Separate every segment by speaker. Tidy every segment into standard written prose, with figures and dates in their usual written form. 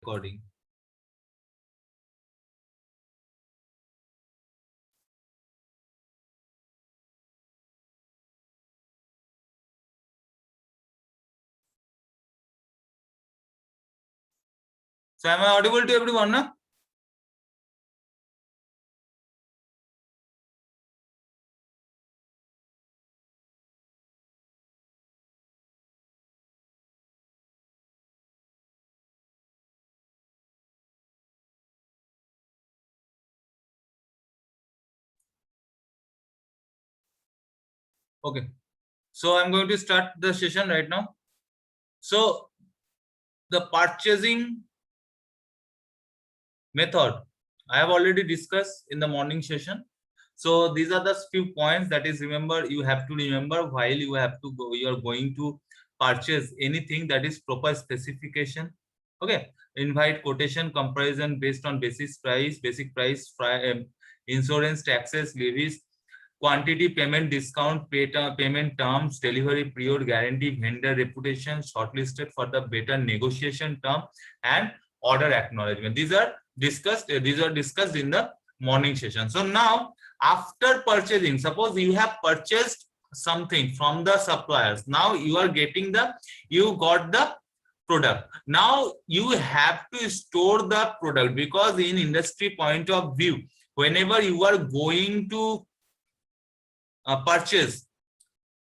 Speaker 1: recording. So am I audible to everyone? No? Okay. So I'm going to start the session right now. So the purchasing method I have already discussed in the morning session. So these are the few points that is remember you have to remember while you have to go, you are going to purchase anything, that is proper specification. Okay, invite quotation comparison based on basic price, insurance, taxes, levies, quantity, payment, discount, payment terms, delivery period, guarantee, vendor reputation, shortlisted for the better negotiation term, and order acknowledgement. These are discussed in the morning session. So now after purchasing, suppose you have purchased something from the suppliers, now you are getting you got the product. Now you have to store the product, because in industry point of view, whenever you are going to purchase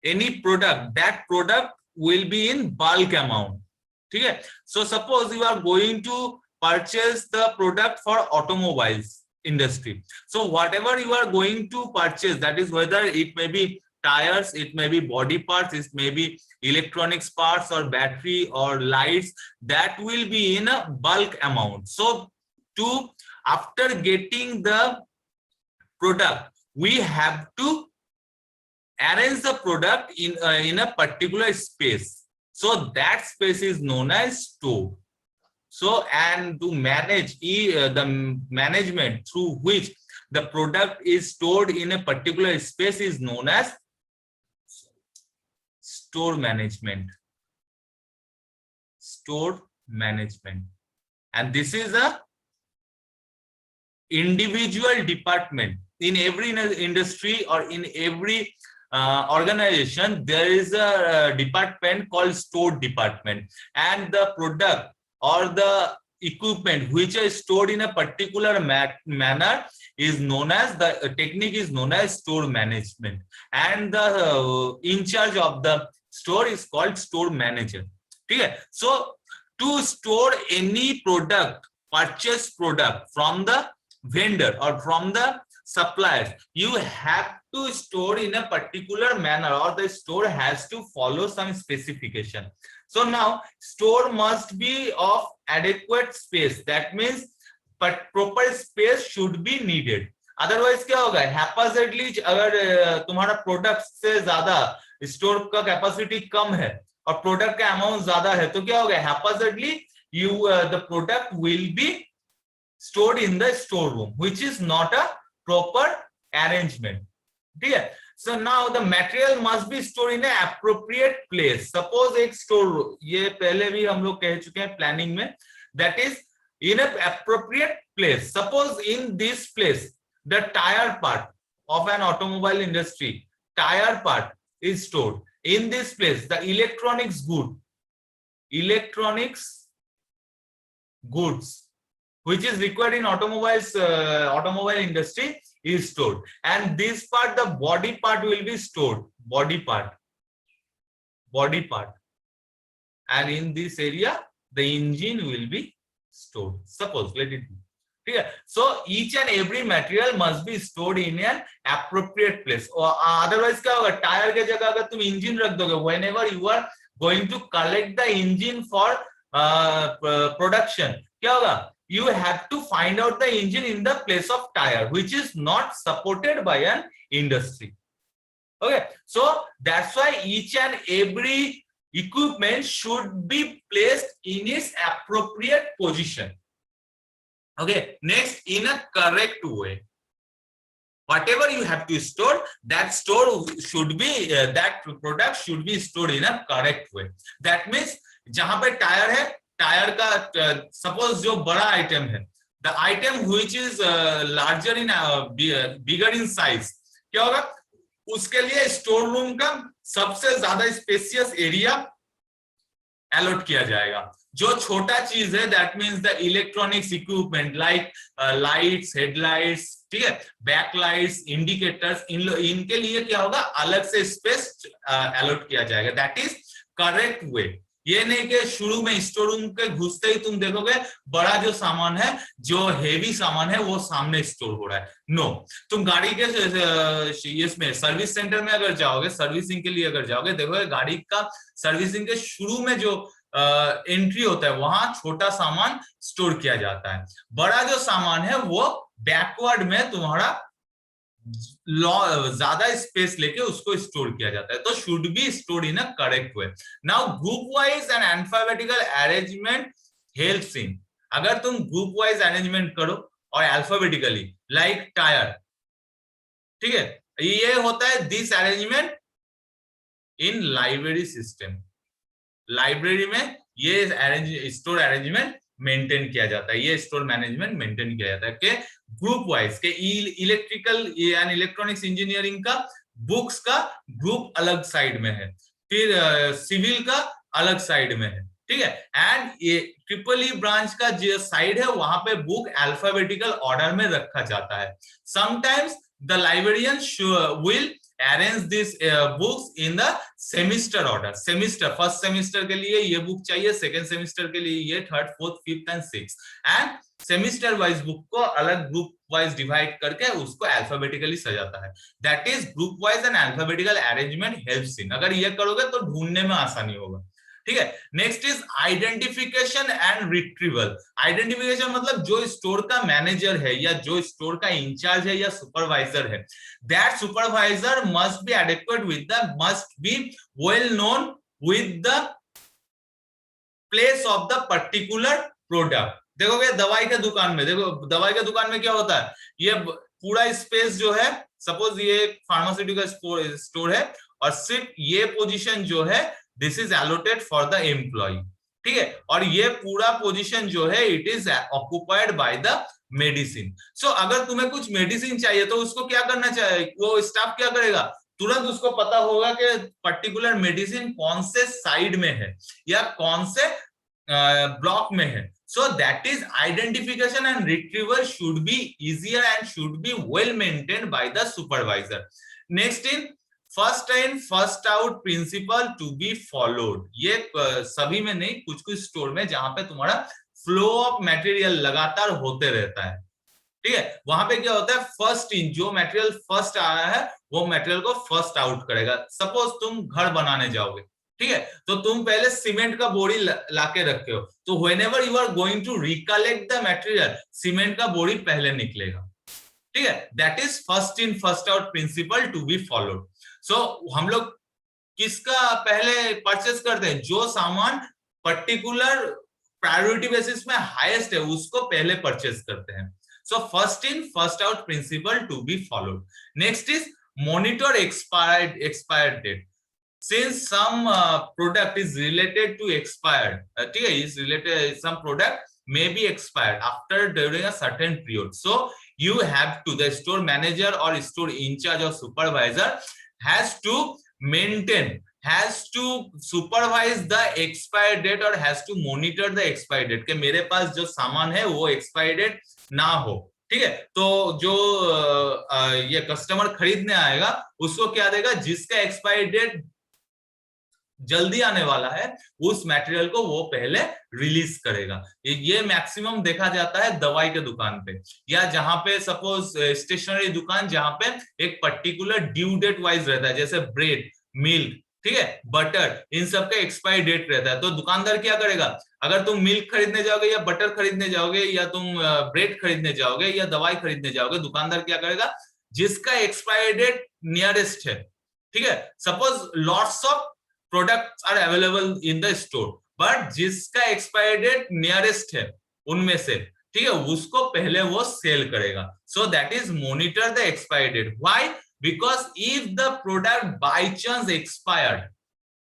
Speaker 1: any product, that product will be in bulk amount. Okay, so suppose you are going to purchase the product for automobiles industry, so whatever you are going to purchase, that is whether it may be tires, it may be body parts, it may be electronics parts or battery or lights, that will be in a bulk amount. So after getting the product, we have to arrange the product in a particular space. So that space is known as store. So, and to manage the management through which the product is stored in a particular space is known as store management. Store management. And this is a individual department. In every industry or in every organization, there is a department called store department, and the product or the equipment which is stored in a particular manner is known as, the technique is known as store management, and the in charge of the store is called store manager. Okay, so to store any product, purchase product from the vendor or from the suppliers, you have to store in a particular manner, or the store has to follow some specification. So now store must be of adequate space, that means but proper space should be needed. Otherwise क्या होगा, haphazardly अगर तुम्हारा product से ज्यादा store का capacity कम है और product का अमाउंट ज्यादा है, तो क्या होगा, haphazardly the product will be stored in the storeroom, which is not a proper arrangement. Clear? So now the material must be stored in an appropriate place. Suppose एक store, ये पहले भी हम लोग कह चुके हैं planning में, that is in an appropriate place. Suppose in this place the tire part of an automobile industry, tire part is stored in this place. The electronics goods which is required in automobile industry is stored, and this part, the body part, will be stored, body part, and in this area the engine will be stored. Suppose, let it be clear. So each and every material must be stored in an appropriate place, or otherwise क्या होगा, tyre के जगह अगर तुम engine रख दोगे, whenever you are going to collect the engine for production, क्या होगा, you have to find out the engine in the place of tire, which is not supported by an industry. Okay, so that's why each and every equipment should be placed in its appropriate position. Okay, next, in a correct way. Whatever you have to store, that store should be that product should be stored in a correct way. That means जहां पे tyre है tyre का suppose जो बड़ा item है, the item which is larger in bigger in size, क्या होगा, उसके लिए स्टोर रूम का सबसे ज्यादा स्पेसियस एरिया अलॉट किया जाएगा। जो छोटा चीज है that means the electronics equipment like lights, headlights, ठीक है, बैकलाइट्स, इंडिकेटर्स, इनके लिए क्या होगा, अलग से स्पेस अलॉट किया जाएगा। That is correct way. ये नहीं कि शुरू में स्टोर रूम के घुसते ही तुम देखोगे बड़ा जो सामान है, जो हेवी सामान है वो सामने स्टोर हो रहा है। नो, तुम गाड़ी के इसमें सर्विस सेंटर में अगर जाओगे, सर्विसिंग के लिए अगर जाओगे, देखोगे गाड़ी का सर्विसिंग के शुरू में जो एंट्री होता है वहां छोटा सामान स्टोर किया जाता है। बड़ा जो सामान है वो बैकवर्ड में तुम्हारा ज्यादा स्पेस लेके उसको स्टोर किया जाता है। तो should be stored in a correct way. Now group wise and alphabetical arrangement helps in, अगर तुम ग्रुप वाइज अरेंजमेंट करो और अल्फाबेटिकली लाइक टायर, ठीक है, ये होता है this arrangement in library system. Library में ये स्टोर अरेंजमेंट मेंटेन किया जाता है, ये स्टोर मैनेजमेंट मेंटेन किया जाता है कि ग्रुप वाइज के इलेक्ट्रिकल एंड इलेक्ट्रॉनिक्स इंजीनियरिंग का बुक्स का ग्रुप अलग साइड में है, फिर सिविल का अलग साइड में है, ठीक है। एंड ये ट्रिपल ई ब्रांच का जो साइड है वहां पे बुक अल्फाबेटिकल ऑर्डर में रखा जाता है। Sometimes the librarian will arrange these books in the semester order। semester, first semester के लिए ये बुक चाहिए, सेकंड सेमेस्टर के लिए ये, third, fourth, fifth and six, end semester wise book को अलग ग्रुप वाइज डिवाइड करके उसको अल्फाबेटिकली सजाता है। That is group wise and alphabetical arrangement helps in. अगर ये करोगे तो ढूंढने में आसानी होगा, ठीक है। Next is identification and retrieval. Identification मतलब जो स्टोर का मैनेजर है या जो स्टोर का इंचार्ज है या सुपरवाइजर है, that supervisor must be adequate with the, must be well known with the place of the particular product. देखोगे दवाई के दुकान में, देखो दवाई के दुकान में क्या होता है, ये पूरा स्पेस जो है, सपोज ये फार्मास्यूटिकल स्टोर है और सिर्फ ये पोजीशन जो है this is allotted for the employee, ठीक है, और ये पूरा पोजीशन जो है it is occupied by the medicine. So अगर तुम्हें कुछ मेडिसिन चाहिए तो उसको क्या करना चाहिए, वो स्टाफ क्या करेगा, तुरंत उसको पता होगा कि पर्टिकुलर मेडिसिन कौन से साइड में है या कौन से ब्लॉक में है। So that is identification and retrieval should be easier and should be well maintained by the supervisor. Next in first in first out principle to be followed। ये सभी में नहीं, कुछ कुछ स्टोर में जहां पे तुम्हारा फ्लो ऑफ मटेरियल लगातार होते रहता है, ठीक है, वहां पे क्या होता है, फर्स्ट इन, जो मटेरियल फर्स्ट आया है वो मटेरियल को फर्स्ट आउट करेगा। सपोज तुम घर बनाने जाओगे, ठीक है, तो तुम पहले सीमेंट का बोरी लाके रखे हो, तो whenever you are going to recollect the material, cement का बोरी पहले निकलेगा, ठीक है। That is first in first out principle to be followed. So हम लोग किसका पहले परचेस करते हैं, जो सामान पर्टिकुलर प्रायोरिटी बेसिस में हाईएस्ट है उसको पहले परचेस करते हैं। So first in first out principle to be followed. Next is monitor expired date. Since some product is related to expired, ठीक है, is related, some product may be expired after during a certain period, so you have to, the store manager or store in charge or supervisor has to maintain, has to supervise the expired date or has to monitor the expired date कि मेरे पास जो सामान है वो expired date ना हो, ठीक है। तो जो ये कस्टमर खरीदने आएगा उसको क्या देगा, जिसका एक्सपायरी डेट जल्दी आने वाला है उस मटेरियल को वो पहले रिलीज करेगा। ये मैक्सिमम देखा जाता है दवाई के दुकान पे, या जहां पे सपोज स्टेशनरी दुकान जहां पे एक पर्टिकुलर ड्यू डेट वाइज रहता है, जैसे ब्रेड, मिल्क, ठीक है, बटर, इन सब का एक्सपायरी डेट रहता है। तो दुकानदार क्या करेगा, अगर तुम मिल्क खरीदने जाओगे या बटर खरीदने जाओगे या तुम ब्रेड खरीदने जाओगे या दवाई खरीदने जाओगे, दुकानदार क्या करेगा, जिसका एक्सपायरी डेट नियरेस्ट है, ठीक है, suppose lots of products are available in the store, but जिसका एक्सपायरी डेट नियरेस्ट है उनमें से, ठीक है, उसको पहले वो सेल करेगा। So that is monitor the expiry date. Why? Because if the product by chance expired,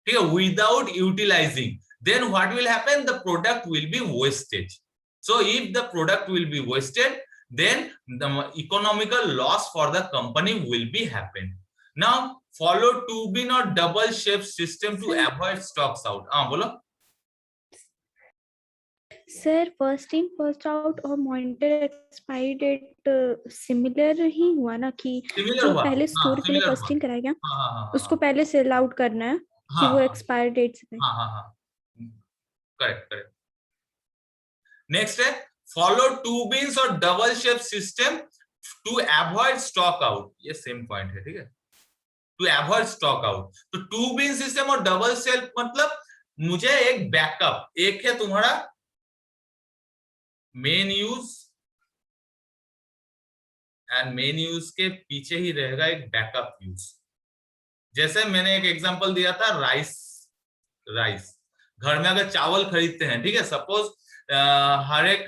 Speaker 1: ठीक है, without utilising, then what will happen? The product will be wasted. So if the product will be wasted, then the economical loss for the company will be happen. Now follow two bin or double shift system to avoid stocks out. बोलो
Speaker 2: sir first in first out और monitor expiry date similar ही हुआ ना कि जो पहले store के लिए first in कराया गया उसको पहले सेल आउट करना है कि वो एक्सपायरी डेट से पहले.
Speaker 1: हाँ करेक्ट करेक्ट. नेक्स्ट है फॉलो टू बिन्स और double shift system to avoid stock out. ये सेम पॉइंट है, ठीक है, टू अवॉइड स्टॉक आउट. तो टू बिन सिस्टम और डबल शेल्फ मतलब मुझे एक बैकअप, एक है तुम्हारा main use and main use के पीछे ही रहेगा एक बैकअप यूज. जैसे मैंने एक एग्जांपल दिया था राइस. घर में अगर चावल खरीदते हैं, ठीक है, सपोज हर एक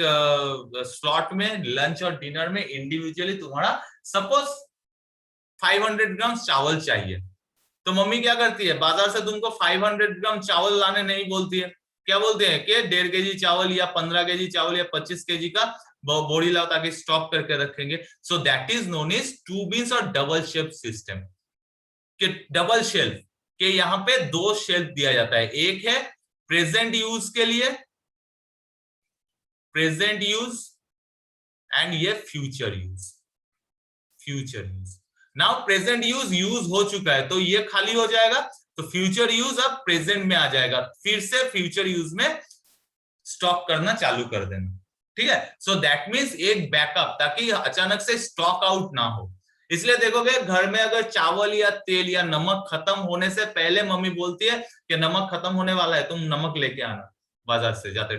Speaker 1: स्लॉट में लंच और डिनर में इंडिविजुअली तुम्हारा सपोज 500 ग्राम चावल चाहिए, तो मम्मी क्या करती है, बाजार से तुमको 500 ग्राम चावल लाने नहीं बोलती है, क्या बोलते हैं कि 1.5 केजी चावल या 15 केजी चावल या 25 केजी का बोरी लाओ ताकि स्टॉक करके रखेंगे. So that is known as two bins और डबल शेल्फ सिस्टम. कि डबल शेल्फ के यहाँ पे दो शेल्फ दिया जाता है, एक है प्रेजेंट यूज के लिए, प्रेजेंट यूज, एंड ये future use. Now present use हो चुका है तो ये खाली हो जाएगा, तो फ्यूचर यूज अब प्रेजेंट में आ जाएगा, फिर से फ्यूचर यूज में स्टॉक करना चालू कर देना. ठीक है, सो दैट मीन्स एक बैकअप, ताकि अचानक से स्टॉक आउट ना हो. इसलिए देखोगे घर में अगर चावल या तेल या नमक खत्म होने से पहले मम्मी बोलती है कि नमक खत्म होने वाला है, तुम नमक लेके आना बाजार से आते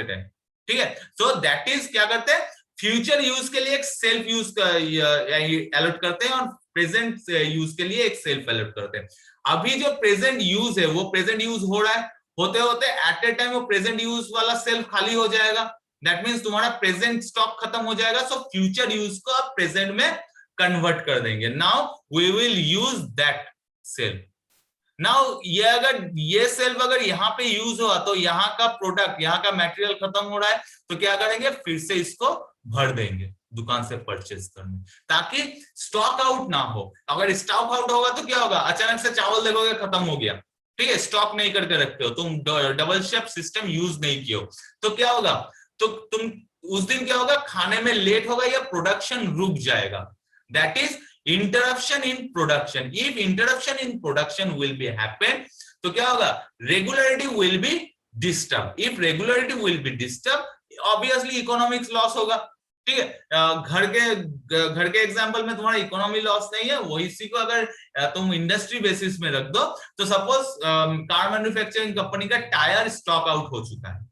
Speaker 1: टाइम. ठीक है, सो दैट इज क्या करते हैं, फ्यूचर यूज के लिए एक सेल्फ यूज अलर्ट करते हैं और प्रेजेंट यूज के लिए एक सेल्फ अलर्ट करते हैं. अभी जो प्रेजेंट यूज है वो प्रेजेंट यूज हो रहा है, होते होते एट ए टाइम वो प्रेजेंट यूज वाला सेल्फ खाली हो जाएगा. दैट मीन्स तुम्हारा प्रेजेंट स्टॉक खत्म हो जाएगा. सो फ्यूचर यूज को आप प्रेजेंट में कन्वर्ट कर देंगे. Now we will use that shelf. Now ये अगर ये सेल्फ अगर यहाँ पे यूज हुआ तो यहाँ का प्रोडक्ट, यहाँ का मटेरियल खत्म हो रहा है, तो क्या करेंगे, फिर से इसको भर देंगे दुकान से परचेज करने, ताकि स्टॉक आउट ना हो. अगर स्टॉक आउट होगा तो क्या होगा, अचानक से चावल देखोगे खत्म हो गया, ठीक है, स्टॉक नहीं करके रखते हो तुम, डबल शिफ्ट सिस्टम यूज नहीं किए हो, तो क्या होगा, तो तुम उस दिन क्या होगा, खाने में लेट होगा या प्रोडक्शन रुक जाएगा. That is interruption in production. If interruption in production will be happen, तो क्या होगा, regularity will be disturbed. If regularity will be disturbed, obviously economics loss होगा. ठीक है, घर के एग्जांपल में तुम्हारा इकोनॉमी लॉस नहीं है, वही इसी को अगर तुम इंडस्ट्री बेसिस में रख दो, तो सपोज कार मैन्युफैक्चरिंग कंपनी का टायर स्टॉक आउट हो चुका है,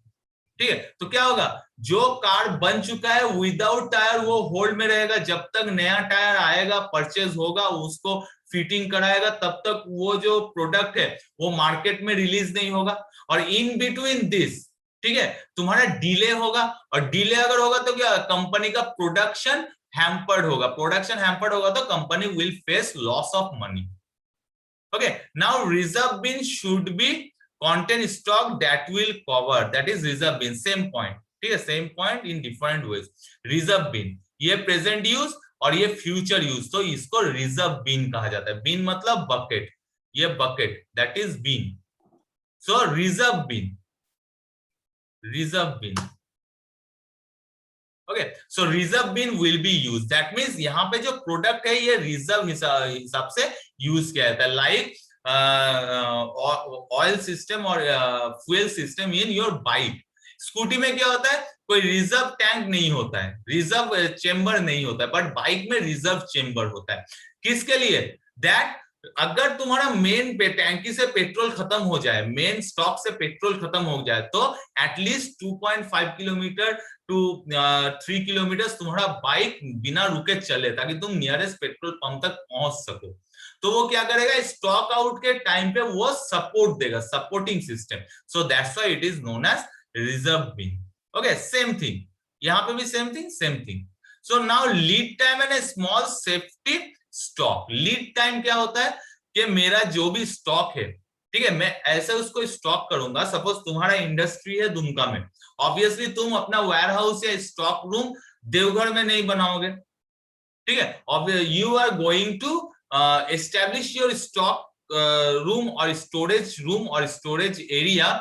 Speaker 1: ठीक है, तो क्या होगा, जो कार बन चुका है विदाउट टायर वो होल्ड में रहेगा, जब तक नया टायर आएगा, परचेज होगा, उसको फिटिंग कराएगा, तब तक वो जो प्रोडक्ट है वो मार्केट में रिलीज नहीं होगा. और इन बिटवीन दिस, ठीक है, तुम्हारा डिले होगा, और डिले अगर होगा तो क्या, कंपनी का प्रोडक्शन हैम्पर्ड होगा. प्रोडक्शन हैम्पर्ड होगा तो company will face loss of money. Okay, now reserve bin should be content stock that will cover, that is reserve bin. same point, ठीक है, same point in different ways. reserve bin ये present use और ये future use, तो इसको reserve bin कहा जाता है. bin मतलब bucket, ये bucket, that is bin. so reserve bin okay, so reserve bin will be used. that means यहाँ पे जो product है ये reserve हिसाब से use किया जाता है. like ऑयल सिस्टम और fuel system in your bike. Scooty में क्या होता है, कोई रिजर्व टैंक नहीं होता है, रिजर्व चेंबर नहीं होता है, बट बाइक में रिजर्व चेंबर होता है. किसके लिए, दैट अगर तुम्हारा मेन टैंकी से पेट्रोल खत्म हो जाए, मेन स्टॉक से पेट्रोल खत्म हो जाए, तो एटलीस्ट 2.5 किलोमीटर टू 3 किलोमीटर तुम्हारा बाइक बिना रुके चले, ताकि तुम नियरेस्ट पेट्रोल पंप तक पहुंच सको. तो वो क्या करेगा, स्टॉक आउट के टाइम पे वो सपोर्ट देगा, supporting system. So that's why it is known as reserve bin. Okay, same thing यहाँ पे भी, same thing. So now lead time and small safety stock. Lead time क्या होता है कि मेरा जो भी स्टॉक है ठीक है, मैं ऐसे उसको स्टॉक करूंगा। सपोज तुम्हारा इंडस्ट्री है दुमका में, ऑब्वियसली तुम अपना वेयर हाउस या स्टॉक रूम देवघर में नहीं बनाओगे, ठीक है। You are going to establish your stock room और storage area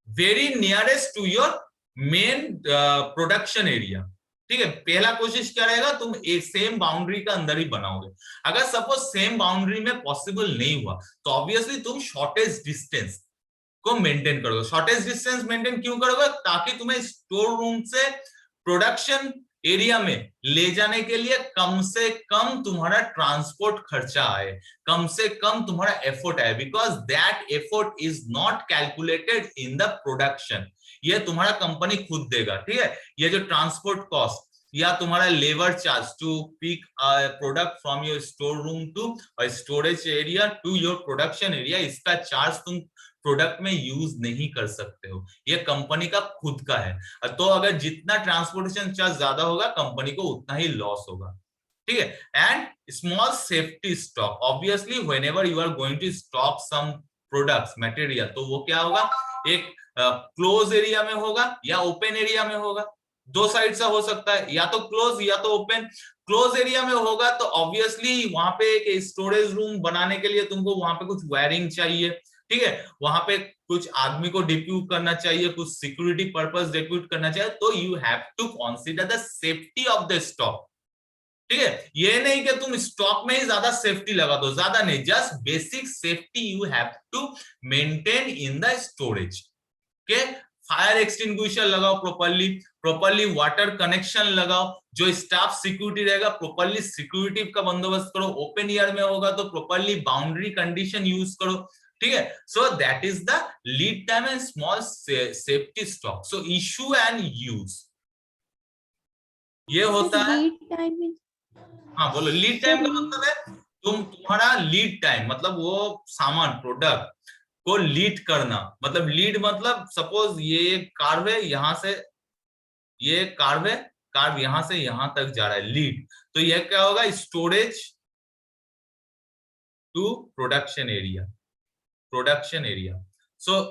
Speaker 1: very nearest to your main production area, ठीक है। पहला कोशिश क्या रहेगा, तुम एक सेम बाउंड्री का अंदर ही बनाओगे। अगर सपोज सेम बाउंड्री में पॉसिबल नहीं हुआ तो ऑब्वियसली तुम शॉर्टेज डिस्टेंस को मेंटेन करोगे। शॉर्टेज डिस्टेंस मेंटेन क्यों करोगे, ताकि तुम्हें स्टोर रूम से प्रोडक्शन एरिया में ले जाने के लिए कम से कम तुम्हारा ट्रांसपोर्ट खर्चा आए, कम से कम तुम्हारा एफर्ट आए, because that effort is not calculated in the production. ये तुम्हारा कंपनी खुद देगा, ठीक है। ये जो ट्रांसपोर्ट कॉस्ट या तुम्हारा labour charge to pick product from your store room to storage area to your production area, इसका चार्ज तुम प्रोडक्ट में यूज नहीं कर सकते हो, ये कंपनी का खुद का है। तो अगर जितना ट्रांसपोर्टेशन चार्ज ज्यादा होगा कंपनी को उतना ही लॉस होगा, ठीक है। And small safety stock, obviously whenever you are going to stock some products material, तो वो क्या होगा, एक क्लोज एरिया में होगा या ओपन एरिया में होगा। दो साइड से हो सकता है, या तो क्लोज या तो ओपन। क्लोज एरिया में होगा तो ऑब्वियसली वहां पे एक स्टोरेज रूम बनाने के लिए तुमको वहां पे कुछ वायरिंग चाहिए, ठीक है। वहां पे कुछ आदमी को डिप्यूट करना चाहिए, कुछ सिक्योरिटी पर्पस डिप्यूट करना चाहिए, तो you have to consider the safety of the stock, ठीक है। ये नहीं कि तुम स्टॉक में ही ज्यादा सेफ्टी लगा दो, ज्यादा नहीं, just basic safety you have to maintain in the storage के। फायर एक्सटिंग्विशर लगाओ प्रॉपर्ली वाटर कनेक्शन लगाओ, जो स्टाफ सिक्योरिटी रहेगा प्रॉपर्ली सिक्योरिटी का बंदोबस्त करो। ओपन एयर में होगा तो प्रॉपर्ली बाउंड्री कंडीशन यूज करो, ठीक है। So that is the lead time and small safety stock. So issue and use ये होता है। हाँ बोलो, लीड टाइम का मतलब है तुम्हारा लीड टाइम मतलब वो सामान प्रोडक्ट को लीड करना, मतलब लीड मतलब सपोज ये कार्व है, यहां से ये कार्व है, कार्व यहां से यहां तक जा रहा है, लीड। तो ये क्या होगा, storage to production area, production area. So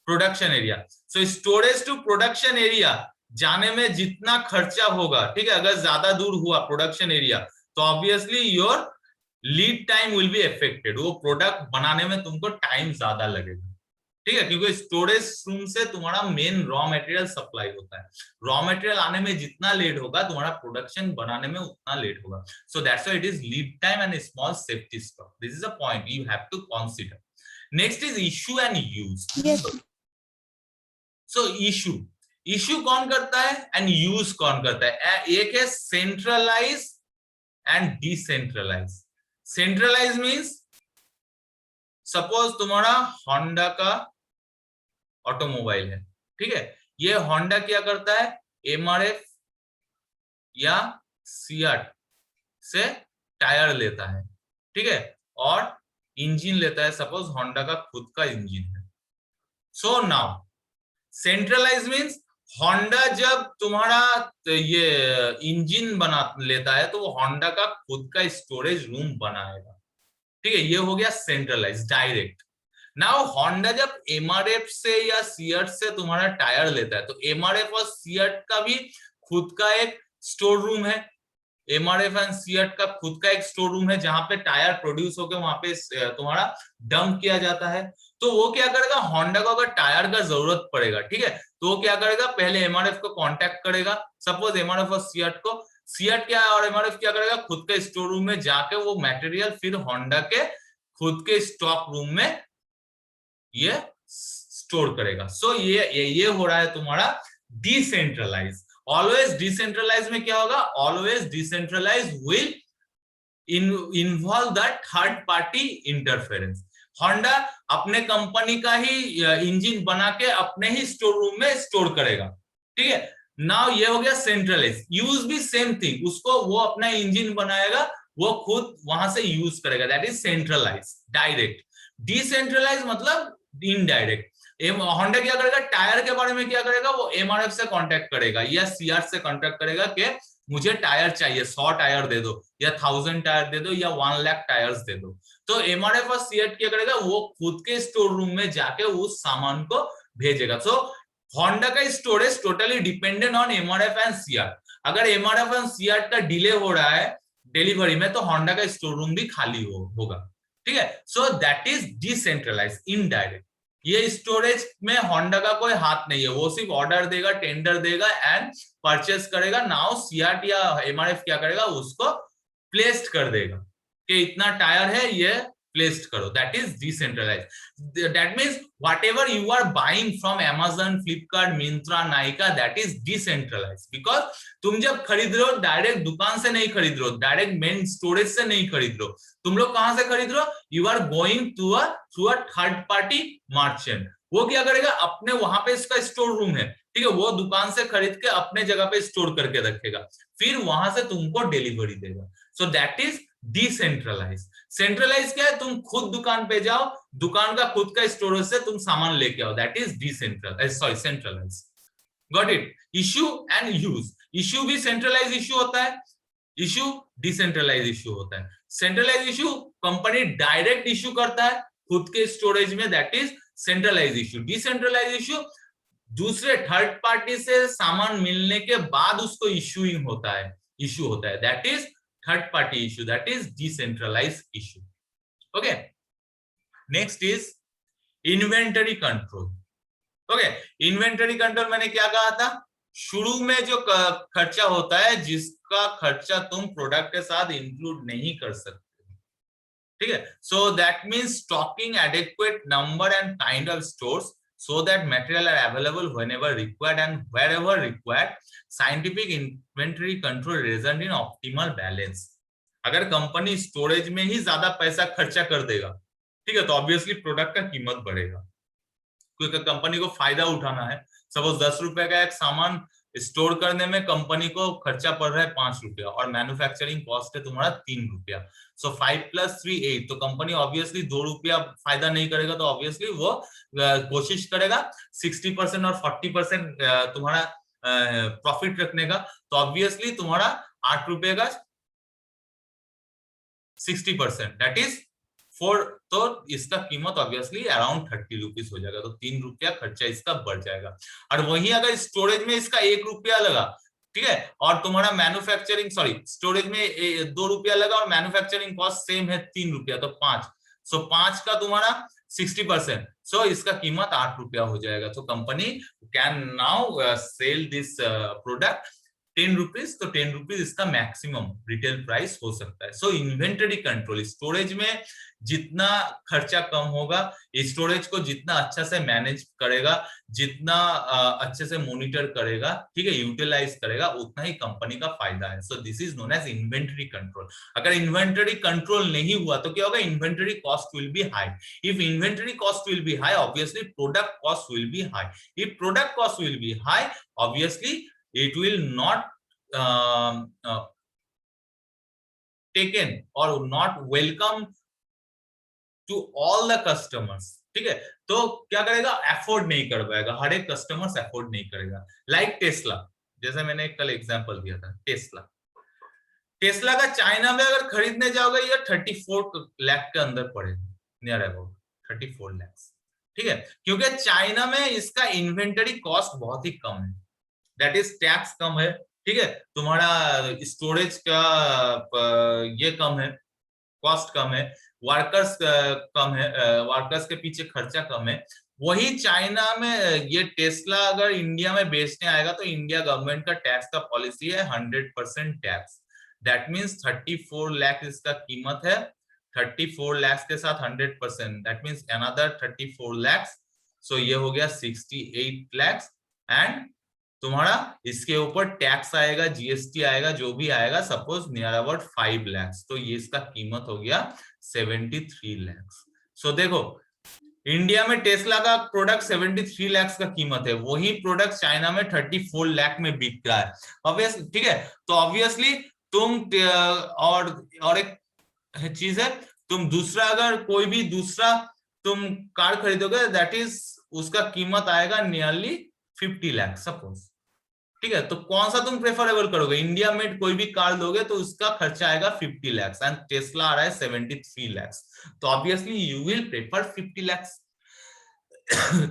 Speaker 1: production area, so storage to production area जाने में जितना खर्चा होगा, ठीक है, अगर ज्यादा दूर हुआ प्रोडक्शन एरिया तो obviously your lead time will be affected, वो प्रोडक्ट बनाने में तुमको टाइम ज्यादा लगेगा, ठीक है। क्योंकि स्टोरेज रूम से तुम्हारा मेन रॉ मटेरियल सप्लाई होता है, रॉ मटेरियल आने में जितना लेट होगा तुम्हारा प्रोडक्शन बनाने में उतना लेट होगा। So that's why it is lead time and small safety stock. This is a point you have to consider. Next is issue and use. So issue कौन करता है एंड यूज कौन करता है। एक है centralize and decentralize. Centralize means suppose तुम्हारा Honda का ऑटोमोबाइल है, ठीक है। ये होंडा क्या करता है, एमआरएफ या सियाट से टायर लेता है, ठीक है, और इंजन लेता है, सपोज होंडा का खुद का इंजन है। So now centralize means Honda जब तुम्हारा ये इंजन बना लेता है तो वो होंडा का खुद का स्टोरेज रूम बनाएगा, ठीक है। ये हो गया सेंट्रलाइज डायरेक्ट। नाउ होंडा जब एमआरएफ से या सियट से तुम्हारा टायर लेता है तो एमआरएफ और सियट का भी खुद का एक स्टोर रूम है। एमआरएफ एंड सियट का खुद का एक स्टोर रूम है जहां पे टायर प्रोड्यूस होकर वहां पे तुम्हारा डंप किया जाता है। तो वो क्या करेगा, होंडा को अगर टायर का जरूरत पड़ेगा, ठीक है, तो वो क्या करेगा, पहले एमआरएफ को कांटेक्ट करेगा। सपोज एमआरएफ और सियट को, सियट क्या और एमआरएफ क्या करेगा, खुद के स्टोर रूम में जाके वो मटेरियल फिर होंडा के खुद के स्टॉक रूम में ये स्टोर करेगा। सो ये हो रहा है तुम्हारा डिसेंट्रलाइज। ऑलवेज डिसेंट्रलाइज में क्या होगा, always decentralize will involve the third party interference. Honda अपने कंपनी का ही इंजन बना के अपने ही स्टोर रूम में स्टोर करेगा, ठीक है। नाउ ये हो गया सेंट्रलाइज। यूज भी सेम थिंग, उसको वो अपना इंजन बनाएगा, वो खुद वहां से यूज करेगा, that is centralize direct. Decentralize मतलब इनडायरेक्ट। होंडा क्या करेगा, टायर के बारे में क्या करेगा, वो एमआरएफ से कांटेक्ट करेगा या सीआर से कांटेक्ट करेगा कि मुझे टायर चाहिए 100 टायर दे दो या 1000 टायर दे दो या 1 लाख टायर्स दे दो, तो एमआरएफ और सीएट क्या करेगा, वो खुद के स्टोर रूम में जाके उस सामान को भेजेगा। सो होंडा का storage totally dependent on MRF and CEAT. अगर एमआरएफ एंड सीएट का डिले हो रहा है डिलीवरी में, तो होंडा का स्टोर रूम भी खाली होगा, ठीक है। So that is decentralize, indirect. ये स्टोरेज में होंडा का कोई हाथ नहीं है, वो सिर्फ ऑर्डर देगा, टेंडर देगा एंड परचेस करेगा। नाउ सीएट या एमआरएफ क्या करेगा, उसको प्लेस्ड कर देगा कि इतना टायर है, ये placed करो, that is decentralized। that means whatever you are buying from Amazon, Flipkart, Myntra, Nykaa, that is decentralized, because तुम जब खरीद रहे हो डायरेक्ट दुकान से नहीं खरीद रहे हो, डायरेक्ट मेन स्टोरेज से नहीं खरीद रहे हो, तुम लोग कहां से खरीद रहे हो, you are going through a third party merchant. वो क्या करेगा, अपने वहां पे इसका स्टोर रूम है, ठीक है, वो दुकान से खरीद के अपने जगह पे स्टोर करके रखेगा, फिर वहां से तुमको डिलीवरी देगा। So that is decentralize. Centralize क्या है, तुम खुद दुकान पे जाओ, दुकान का खुद का स्टोरेज से तुम सामान लेके आओ, that is decentralize, sorry centralize. Got it. Issue and use, issue भी सेंट्रलाइज इश्यू होता है, इश्यू डिसेंट्रलाइज इश्यू होता है। Centralize issue company direct issue करता है खुद के स्टोरेज में, that is centralize issue. Decentralize issue दूसरे थर्ड पार्टी से सामान मिलने के बाद उसको इश्यूइंग होता है, इश्यू होता है, that is third party issue, that is decentralized issue। okay, next is inventory control। okay, inventory control मैंने क्या कहा था, शुरू में जो खर्चा होता है जिसका खर्चा तुम प्रोडक्ट के साथ इंक्लूड नहीं कर सकते, ठीक है। so that means stocking adequate number and kind of stores so that material are available whenever required and wherever required। scientific inventory control result in optimal balance। अगर कंपनी स्टोरेज में ही ज्यादा पैसा खर्चा कर देगा, ठीक है, तो ऑब्वियसली प्रोडक्ट का कीमत बढ़ेगा, क्योंकि कंपनी को फायदा उठाना है। सपोज 10 रुपए का एक सामान स्टोर करने में कंपनी को खर्चा पड़ रहा है 5 रुपया और मैन्युफैक्चरिंग कॉस्ट है तुम्हारा 3 रुपया, सो 5 + 3 8, तो कंपनी ऑब्वियसली 2 रुपया फायदा नहीं करेगा, तो ऑब्वियसली वो कोशिश करेगा 60% और 40% तुम्हारा प्रॉफिट रखने का, तो ऑब्वियसली तुम्हारा 8 रुपये का 60%, दैट इज 4, तो इसका कीमत ऑब्वियसली अराउंड 30 रुपीज हो जाएगा, तो 3 रुपया खर्चा इसका बढ़ जाएगा। और वही अगर स्टोरेज में इसका 1 रुपया लगा, ठीक है, और तुम्हारा मैन्युफैक्चरिंग सॉरी स्टोरेज में 2 रुपया लगा और मैन्युफैक्चरिंग कॉस्ट सेम है 3 रुपया, तो 5, सो 5 का तुम्हारा 60%, सो इसका कीमत 8 रुपया हो जाएगा। तो company can now sell this product 10 rupees, तो 10 रुपीज इसका मैक्सिमम रिटेल प्राइस हो सकता है। सो इन्वेंटरी कंट्रोल, स्टोरेज में जितना खर्चा कम होगा, स्टोरेज को जितना अच्छा से मैनेज करेगा, जितना अच्छे से मॉनिटर करेगा, ठीक है, यूटिलाइज करेगा, उतना ही कंपनी का फायदा है। So this is known as inventory control. अगर इन्वेंटरी कंट्रोल नहीं हुआ तो क्या होगा, inventory cost will be high. If inventory cost will be high, obviously product cost will be high. If product cost will be high, obviously it will not taken or not welcome to all the customers, ठीक है, तो क्या करेगा, afford नहीं कर पाएगा, हर एक customers afford नहीं करेगा। लाइक टेस्ला, जैसे मैंने कल एग्जांपल दिया था, टेस्ला का चाइना में अगर खरीदने जाओगे ये 34 लाख के अंदर पड़ेगा, नियर अबाउट 34 लाख, ठीक है, क्योंकि चाइना में इसका इन्वेंटरी कॉस्ट बहुत ही कम है, दैट इज टैक्स कम है, ठीक है, तुम्हारा स्टोरेज का ये कम है, कॉस्ट कम है, वर्कर्स कम है, वर्कर्स के पीछे खर्चा कम है। वही चाइना में ये टेस्ला अगर इंडिया में बेचने आएगा तो इंडिया गवर्नमेंट का टैक्स का पॉलिसी है 100% टैक्स, दैट मींस 34 लाख इसका कीमत है, 34 लाख के साथ 100%, दैट मींस अनदर 34 लाख, सो ये हो गया 68 लाख, एंड तुम्हारा इसके ऊपर टैक्स आएगा, जीएसटी आएगा, जो भी आएगा, सपोज नियर अबाउट 5 लाख, तो ये इसका कीमत हो गया 73 लाख। सो देखो इंडिया में टेस्ला का प्रोडक्ट 73 लाख का कीमत है, वही प्रोडक्ट चाइना में 34 लाख में बिक रहा है, ऑब्वियसली, ठीक है, तो ऑब्वियसली तुम और एक चीज है, तुम दूसरा अगर कोई भी दूसरा तुम कार खरीदोगे, दैट इज उसका कीमत आएगा नियरली 50 लाख सपोज, ठीक है, तो कौन सा तुम प्रेफरेबल करोगे? इंडिया मेड कोई भी कार लोगे तो उसका खर्चा आएगा 50 लाख एंड टेस्ला आ रहा है 73 लाख, तो obviously you will prefer 50 lakh.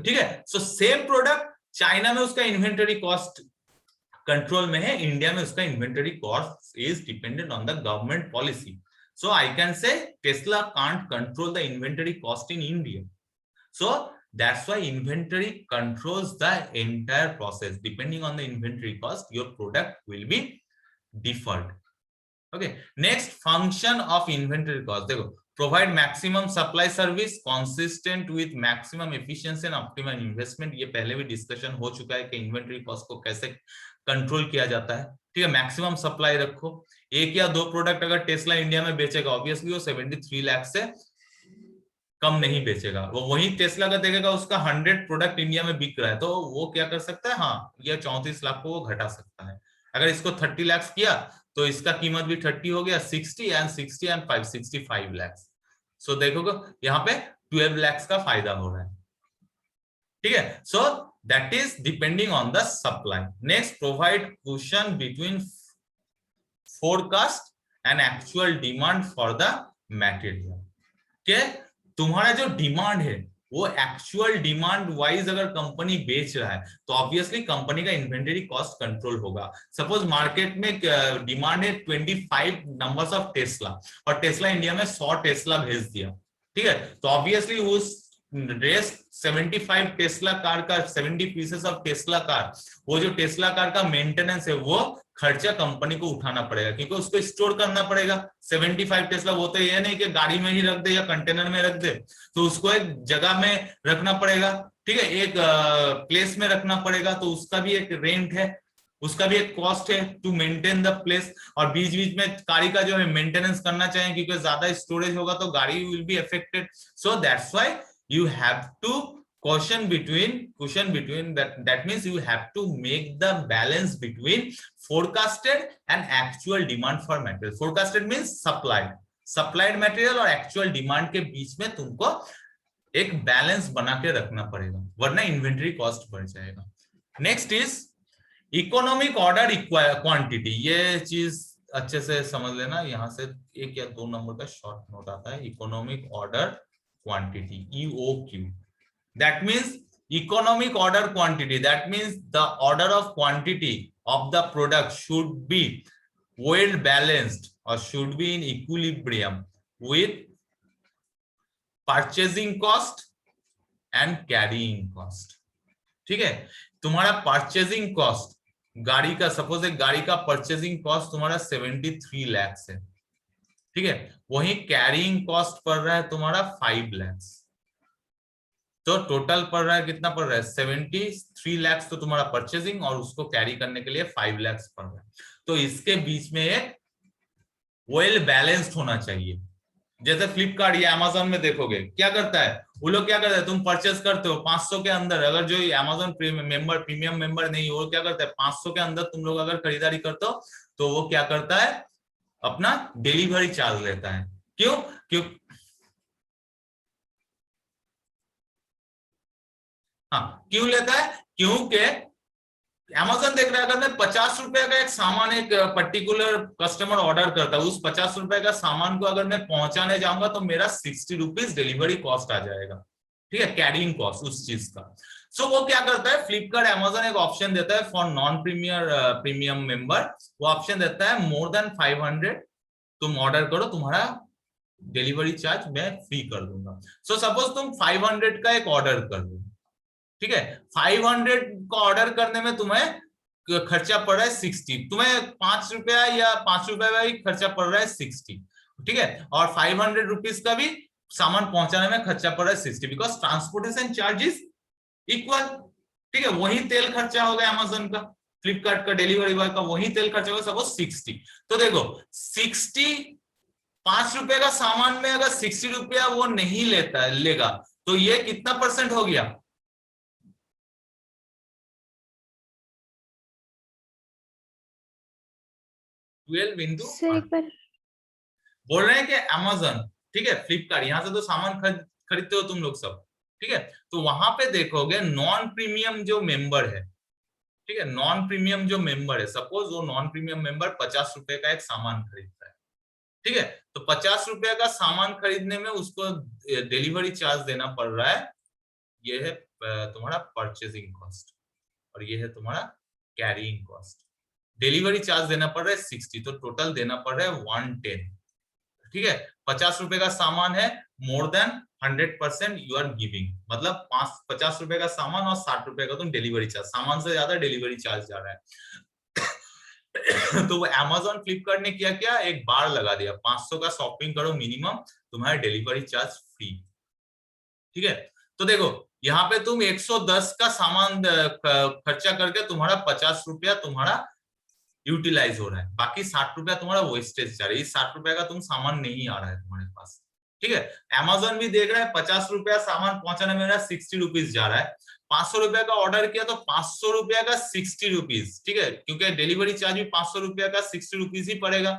Speaker 1: ठीक है, सो सेम प्रोडक्ट, चाइना में उसका इन्वेंटरी कॉस्ट कंट्रोल में है, इंडिया में उसका inventory cost is dependent on the government policy. So I can say Tesla can't control the inventory cost in India, so that's why inventory controls the entire process. Depending on the inventory cost, your product will be deferred. Okay, next function of inventory cost, देखो, provide maximum supply service consistent with maximum efficiency and optimum investment। ये पहले भी discussion हो चुका है कि inventory cost को कैसे कंट्रोल किया जाता है। ठीक है, मैक्सिमम सप्लाई रखो। एक या दो प्रोडक्ट अगर टेस्ला इंडिया में बेचेगा, ऑब्वियसली वो 73 लाख से कम नहीं बेचेगा। वो वही टेस्ला का देखेगा उसका 100 प्रोडक्ट इंडिया में बिक रहा है, तो वो क्या कर सकता है, हाँ, ये 34 लाख को वो घटा सकता है। अगर इसको 30 लाख किया तो इसका कीमत भी 30 हो गया, 60 एंड 5 65 लाख। सो देखोगे यहाँ पे 12 लाख का फायदा हो रहा है। ठीक है, so that is depending on the supply. Next, provide cushion between forecast and actual demand for the material. के तुम्हारा जो डिमांड है वो एक्चुअल डिमांड वाइज अगर कंपनी बेच रहा है तो ऑब्वियसली कंपनी का इन्वेंटरी कॉस्ट कंट्रोल होगा। सपोज मार्केट में डिमांड है 25 नंबर्स ऑफ टेस्ला और टेस्ला इंडिया में 100 टेस्ला भेज दिया, ठीक है, तो ऑब्वियसली उस रेस्ट 75 टेस्ला कार का 70 पीसेस ऑफ टेस्ला कार, वो जो टेस्ला कार का मेंटेनेंस है वो खर्चा कंपनी को उठाना पड़ेगा, क्योंकि उसको स्टोर करना पड़ेगा। 75 टेस्ला, वो तो ये नहीं कि गाड़ी में ही रख दे या कंटेनर में रख दे, तो उसको एक जगह में रखना पड़ेगा। ठीक है, एक प्लेस में रखना पड़ेगा, तो उसका भी एक रेंट है, उसका भी एक कॉस्ट है टू मेंटेन द प्लेस। और बीच बीच में गाड़ी का जो है मेंटेनेंस करना चाहिए, क्योंकि ज्यादा स्टोरेज होगा तो गाड़ी will be affected. So that's why you have to caution between that means you have to make the balance between forecasted and actual demand for material। forecasted means supplied material और actual demand के बीच में तुमको एक balance बना के रखना पड़ेगा, वरना इन्वेंटरी कॉस्ट बढ़ जाएगा। Next is economic order quantity. ये चीज अच्छे से समझ लेना, यहाँ से 1 या 2 नंबर का शॉर्ट नोट आता है। Economic order quantity, EOQ, that means economic order quantity, that means the order of quantity of the product should be well balanced or should be in equilibrium with purchasing cost and carrying cost। ठीक है, तुम्हारा purchasing cost गाड़ी का, suppose एक गाड़ी का purchasing cost तुम्हारा 73 लाख है, ठीक है, वही कैरिंग कॉस्ट पड़ रहा है तुम्हारा 5 लाख, तो टोटल पड़ रहा है कितना पड़ रहा है 73 लाख, तो तुम्हारा परचेजिंग और उसको कैरी करने के लिए 5 लाख पड़ रहा है। तो इसके बीच में एक वेल बैलेंस्ड होना चाहिए। जैसे फ्लिपकार्ट या अमेजोन में देखोगे क्या करता है, वो लोग क्या करते हैं, तुम परचेस करते हो 500 के अंदर, अगर जो अमेजोन प्रीमियम मेंबर नहीं हो, वो क्या करता है 500 के अंदर तुम लोग अगर खरीदारी करते हो तो वो क्या करता है, अपना डिलीवरी चार्ज लेता है। क्यों? क्यों लेता है? क्योंकि अमेज़न देख रहा है, अगर मैं 50 रुपए का एक सामान एक पर्टिकुलर कस्टमर ऑर्डर करता है, उस 50 रुपए का सामान को अगर मैं पहुंचाने जाऊंगा तो मेरा 60 रुपीज डिलीवरी कॉस्ट आ जाएगा, ठीक है, कैरिंग कॉस्ट उस चीज का। सो वो क्या करता है, फ्लिपकार्ट अमेज़न एक ऑप्शन देता है फॉर नॉन प्रीमियम मेंबर, वो ऑप्शन देता है मोर देन 500 तुम ऑर्डर करो, तुम्हारा डिलीवरी चार्ज मैं फ्री कर दूंगा। सो सपोज तुम 500 का एक ऑर्डर कर दो, ठीक है, 500 का ऑर्डर करने में तुम्हें खर्चा पड़ रहा है 60, तुम्हें 5 रुपया या 5 रुपए का ही खर्चा पड़ रहा है 60, ठीक है, और 500 रुपीज का भी सामान पहुंचाने में खर्चा पड़ रहा है 60, बिकॉज ट्रांसपोर्टेशन चार्जेस इक्वल, ठीक है, वही तेल खर्चा होगा अमेज़न का, फ्लिपकार्ट का डिलीवरी बॉय का वही तेल खर्चा होगा, सपोज 60। तो देखो 60 5 रुपए का सामान में अगर 60 रुपया वो नहीं लेगा तो ये कितना परसेंट हो गया, 12 इंटू, बोल रहे हैं कि अमेज़न, ठीक है, फ्लिपकार्ट, यहां से तो सामान खरीदते हो तुम लोग सब, ठीक है, तो वहां पे देखोगे नॉन प्रीमियम जो मेंबर है, ठीक है। नॉन प्रीमियम जो मेंबर है, सपोज वो नॉन प्रीमियम मेंबर 50 रुपए का एक सामान खरीदता है, ठीक है, तो 50 रुपए का सामान खरीदने में उसको डिलीवरी चार्ज देना पड़ रहा है, ये है तुम्हारा परचेजिंग कॉस्ट, और ये है तुम्हारा कैरिंग कॉस्ट। डिलीवरी चार्ज देना पड़ रहा है 60, तो टोटल देना पड़ रहा है 110, ठीक है। 50 रुपए का सामान है, more than 100% you are giving, मतलब 50 रुपए का सामान और 60 रुपए का तुम डिलीवरी चार्ज, सामान से ज्यादा डिलीवरी चार्ज जा रहा है। तो वो Amazon फ्लिपकार्ट ने किया क्या, एक बार लगा दिया, 500 का शॉपिंग करो मिनिमम, तुम्हारा डिलीवरी चार्ज फ्री, ठीक है। तो देखो यहाँ पे तुम 110 का सामान खर्चा करके तुम्हारा 50 रुपया तुम्हारा यूटिलाइज हो रहा है, बाकी 60 रुपया तुम्हारा वेस्टेज जा रहा है, 60 रुपया का तुम सामान नहीं आ रहा है तुम्हारे पास, ठीक है। Amazon भी देख रहा है 50 रुपया सामान पहुंचाने में 60 रुपीज जा रहा है, 500 रुपया का ऑर्डर किया तो 500 रुपया का 60 रुपीज, ठीक है, क्योंकि डिलीवरी चार्ज भी 500 रुपया का 60 रुपीज ही पड़ेगा,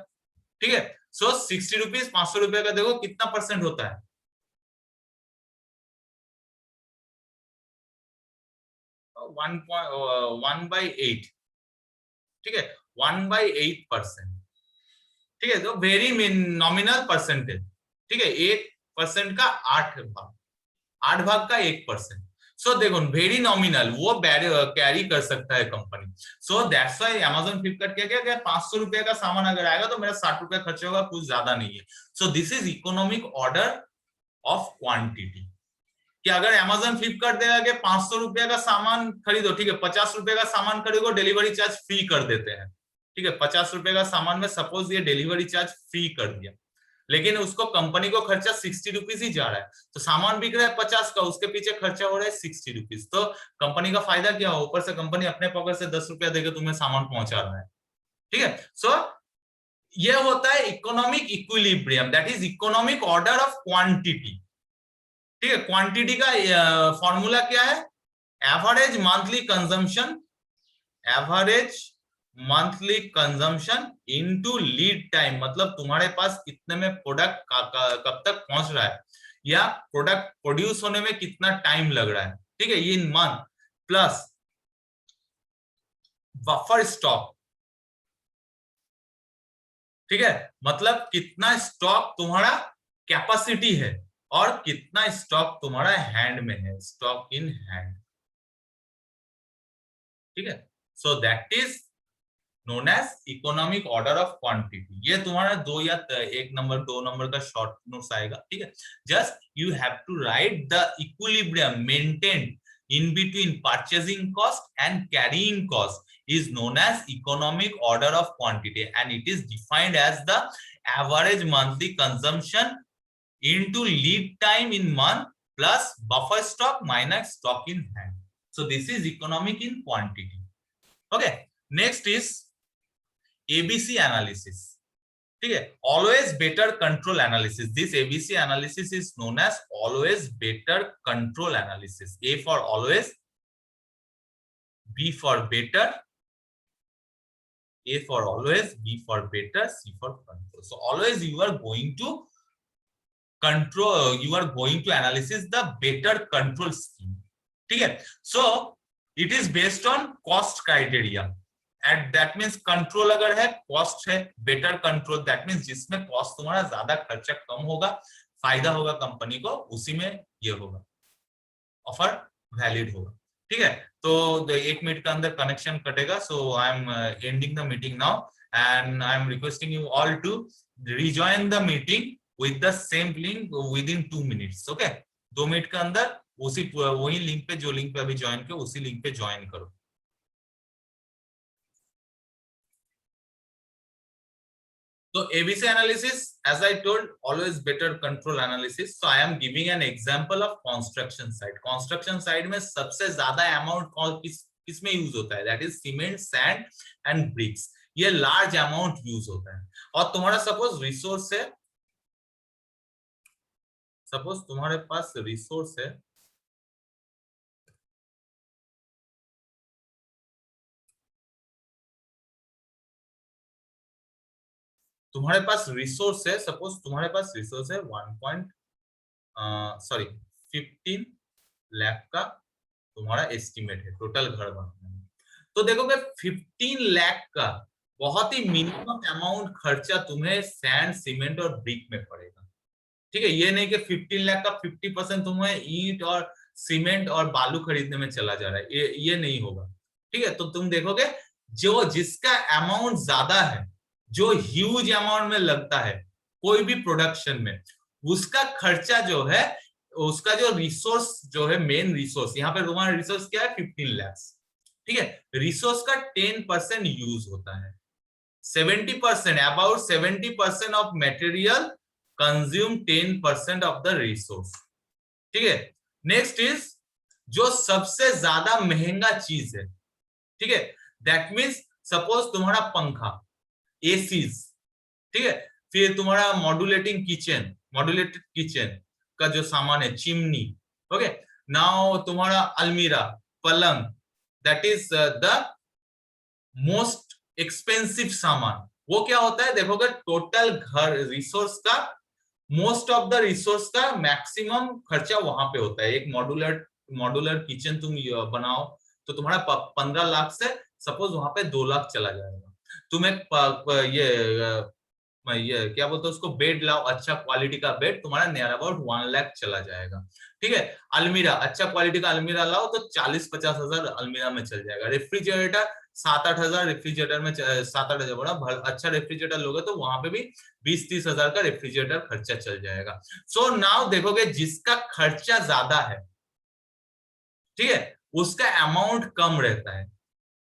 Speaker 1: ठीक है। सो 60 रुपीज 500 रुपया का देखो कितना परसेंट होता है, 1/8, ठीक है, 1/8%, ठीक है, तो वेरी नॉमिनल परसेंटेज, ठीक है, 1% का 8 भाग का 1%। सो देखो वेरी नॉमिनल, वो कैरी कर सकता है company. So that's why Amazon Flipkart क्या क्या 500 रुपए का सामान अगर आएगा तो मेरा 60 रुपया खर्च होगा, कुछ ज्यादा नहीं है। So this is economic order of quantity, कि अगर Amazon फ्लिपकार्ट देगा कि 500 रुपया का सामान खरीदो, ठीक है, 50 रुपए का सामान खरीदो, डिलीवरी चार्ज फ्री कर देते हैं, ठीक है, 50 रुपए का सामान में सपोज ये डिलीवरी चार्ज फ्री कर दिया, लेकिन उसको कंपनी को खर्चा 60 रुपीज ही जा रहा है, तो सामान बिक रहा है 50 का, उसके पीछे खर्चा हो रहा है 60 रुपीज, तो कंपनी का फायदा क्या हो, ऊपर से कंपनी अपने पॉकेट से 10 रुपया देकर तुम्हें सामान पहुंचा रहा है, ठीक है। सो ये होता है economic equilibrium, that is economic order of quantity, ठीक है। क्वांटिटी का फॉर्मूला क्या है, average monthly consumption, average monthly consumption into lead time, मतलब तुम्हारे पास कितने में प्रोडक्ट कब तक पहुंच रहा है, या प्रोडक्ट प्रोड्यूस होने में कितना टाइम लग रहा है, ठीक है, ये इन मंथ, प्लस बफर स्टॉक, ठीक है, मतलब कितना स्टॉक तुम्हारा कैपेसिटी है और कितना स्टॉक तुम्हारा हैंड में है, स्टॉक इन हैंड, ठीक है। So that is known as economic order of quantity. ये तुम्हारा 2 या 1 नंबर 2 नंबर का शॉर्ट नोट्स आएगा, ठीक है। Just you have to write the equilibrium maintained in between purchasing cost and carrying cost is known as economic order of quantity, and it is defined as the average monthly consumption into lead time in month plus buffer stock minus stock in hand. So this is economic in quantity. Okay, next is ABC analysis, ठीक है, always better control analysis. This ABC analysis is known as always better control analysis. A for always, B for better, A for always, B for better, C for control. So always you are going to control, you are going to analysis the better control scheme, ठीक है। So it is based on cost criteria, and that means control अगर है, cost है, better control that means जिसमें cost तुम्हारा ज्यादा खर्चा कम होगा, फायदा होगा कंपनी को, उसी में ये होगा, ऑफर वैलिड होगा, ठीक है। तो 1 मिनट के अंदर कनेक्शन कटेगा, so I am ending the meeting now and I am requesting you all to rejoin the meeting with the same link within 2 minutes, okay. 2 minute के अंदर उसी वही लिंक पे, जो लिंक पे अभी ज्वाइन किया उसी लिंक पे ज्वाइन करो। So ABC analysis, as I told, always better control analysis. So I am giving an example of construction site. Construction site में सबसे ज्यादा अमाउंट किसमें यूज होता है, that is cement, sand and bricks. ये large amount use होता है। और तुम्हारा सपोज रिसोर्स है, सपोज तुम्हारे पास रिसोर्स है, तुम्हारे पास रिसोर्स है, सपोज तुम्हारे पास रिसोर्स है 15 लाख का तुम्हारा एस्टिमेट है टोटल घर बनाने में। तो देखोगे 15 लाख का बहुत ही मिनिमम अमाउंट खर्चा तुम्हें सैंड, सीमेंट और ब्रिक में पड़ेगा। ठीक है, ये नहीं कि 15 लाख का 50% तुम्हें ईंट और सीमेंट और बालू खरीदने में चला जा रहा है, ये नहीं होगा। ठीक है, तो तुम देखोगे जो जिसका अमाउंट ज्यादा है, जो ह्यूज अमाउंट में लगता है कोई भी प्रोडक्शन में, उसका खर्चा जो है, उसका जो रिसोर्स जो है, मेन रिसोर्स, यहाँ पे तुम्हारा रिसोर्स क्या है, 15 लाख। ठीक है, रिसोर्स का 10% यूज होता है। 70%, about 70% of material consume 10% of the resource. ठीक है, नेक्स्ट इज जो सबसे ज्यादा महंगा चीज है। ठीक है, दैट मीन्स सपोज तुम्हारा पंखा, एसीज, ठीक है, फिर तुम्हारा मॉड्यूलेटेड किचन का जो सामान है, चिमनी, ओके, नाउ तुम्हारा अलमीरा, पलंग, that is the most expensive सामान। वो क्या होता है, देखोगे टोटल घर रिसोर्स का, मोस्ट ऑफ द रिसोर्स का मैक्सिमम खर्चा वहां पे होता है। एक मॉड्यूलर किचन तुम बनाओ तो तुम्हारा 15 लाख से सपोज वहां पे 2 लाख चला जाएगा। तुम एक ये क्या बोलते हैं उसको, बेड लाओ, अच्छा क्वालिटी का बेड, तुम्हारा नियर अबाउट 1 लाख चला जाएगा। ठीक है, अलमीरा, अच्छा क्वालिटी का अलमीरा लाओ तो 40-50 हजार अलमीरा में चल जाएगा। रेफ्रिजरेटर 7-8 हजार, रेफ्रिजरेटर में 7-8 हजार बड़ा अच्छा रेफ्रिजरेटर लोगे तो वहां पे भी 20-30 हजार का रेफ्रिजरेटर खर्चा चल जाएगा। सो नाउ देखोगे जिसका खर्चा ज्यादा है, ठीक है, उसका अमाउंट कम रहता है,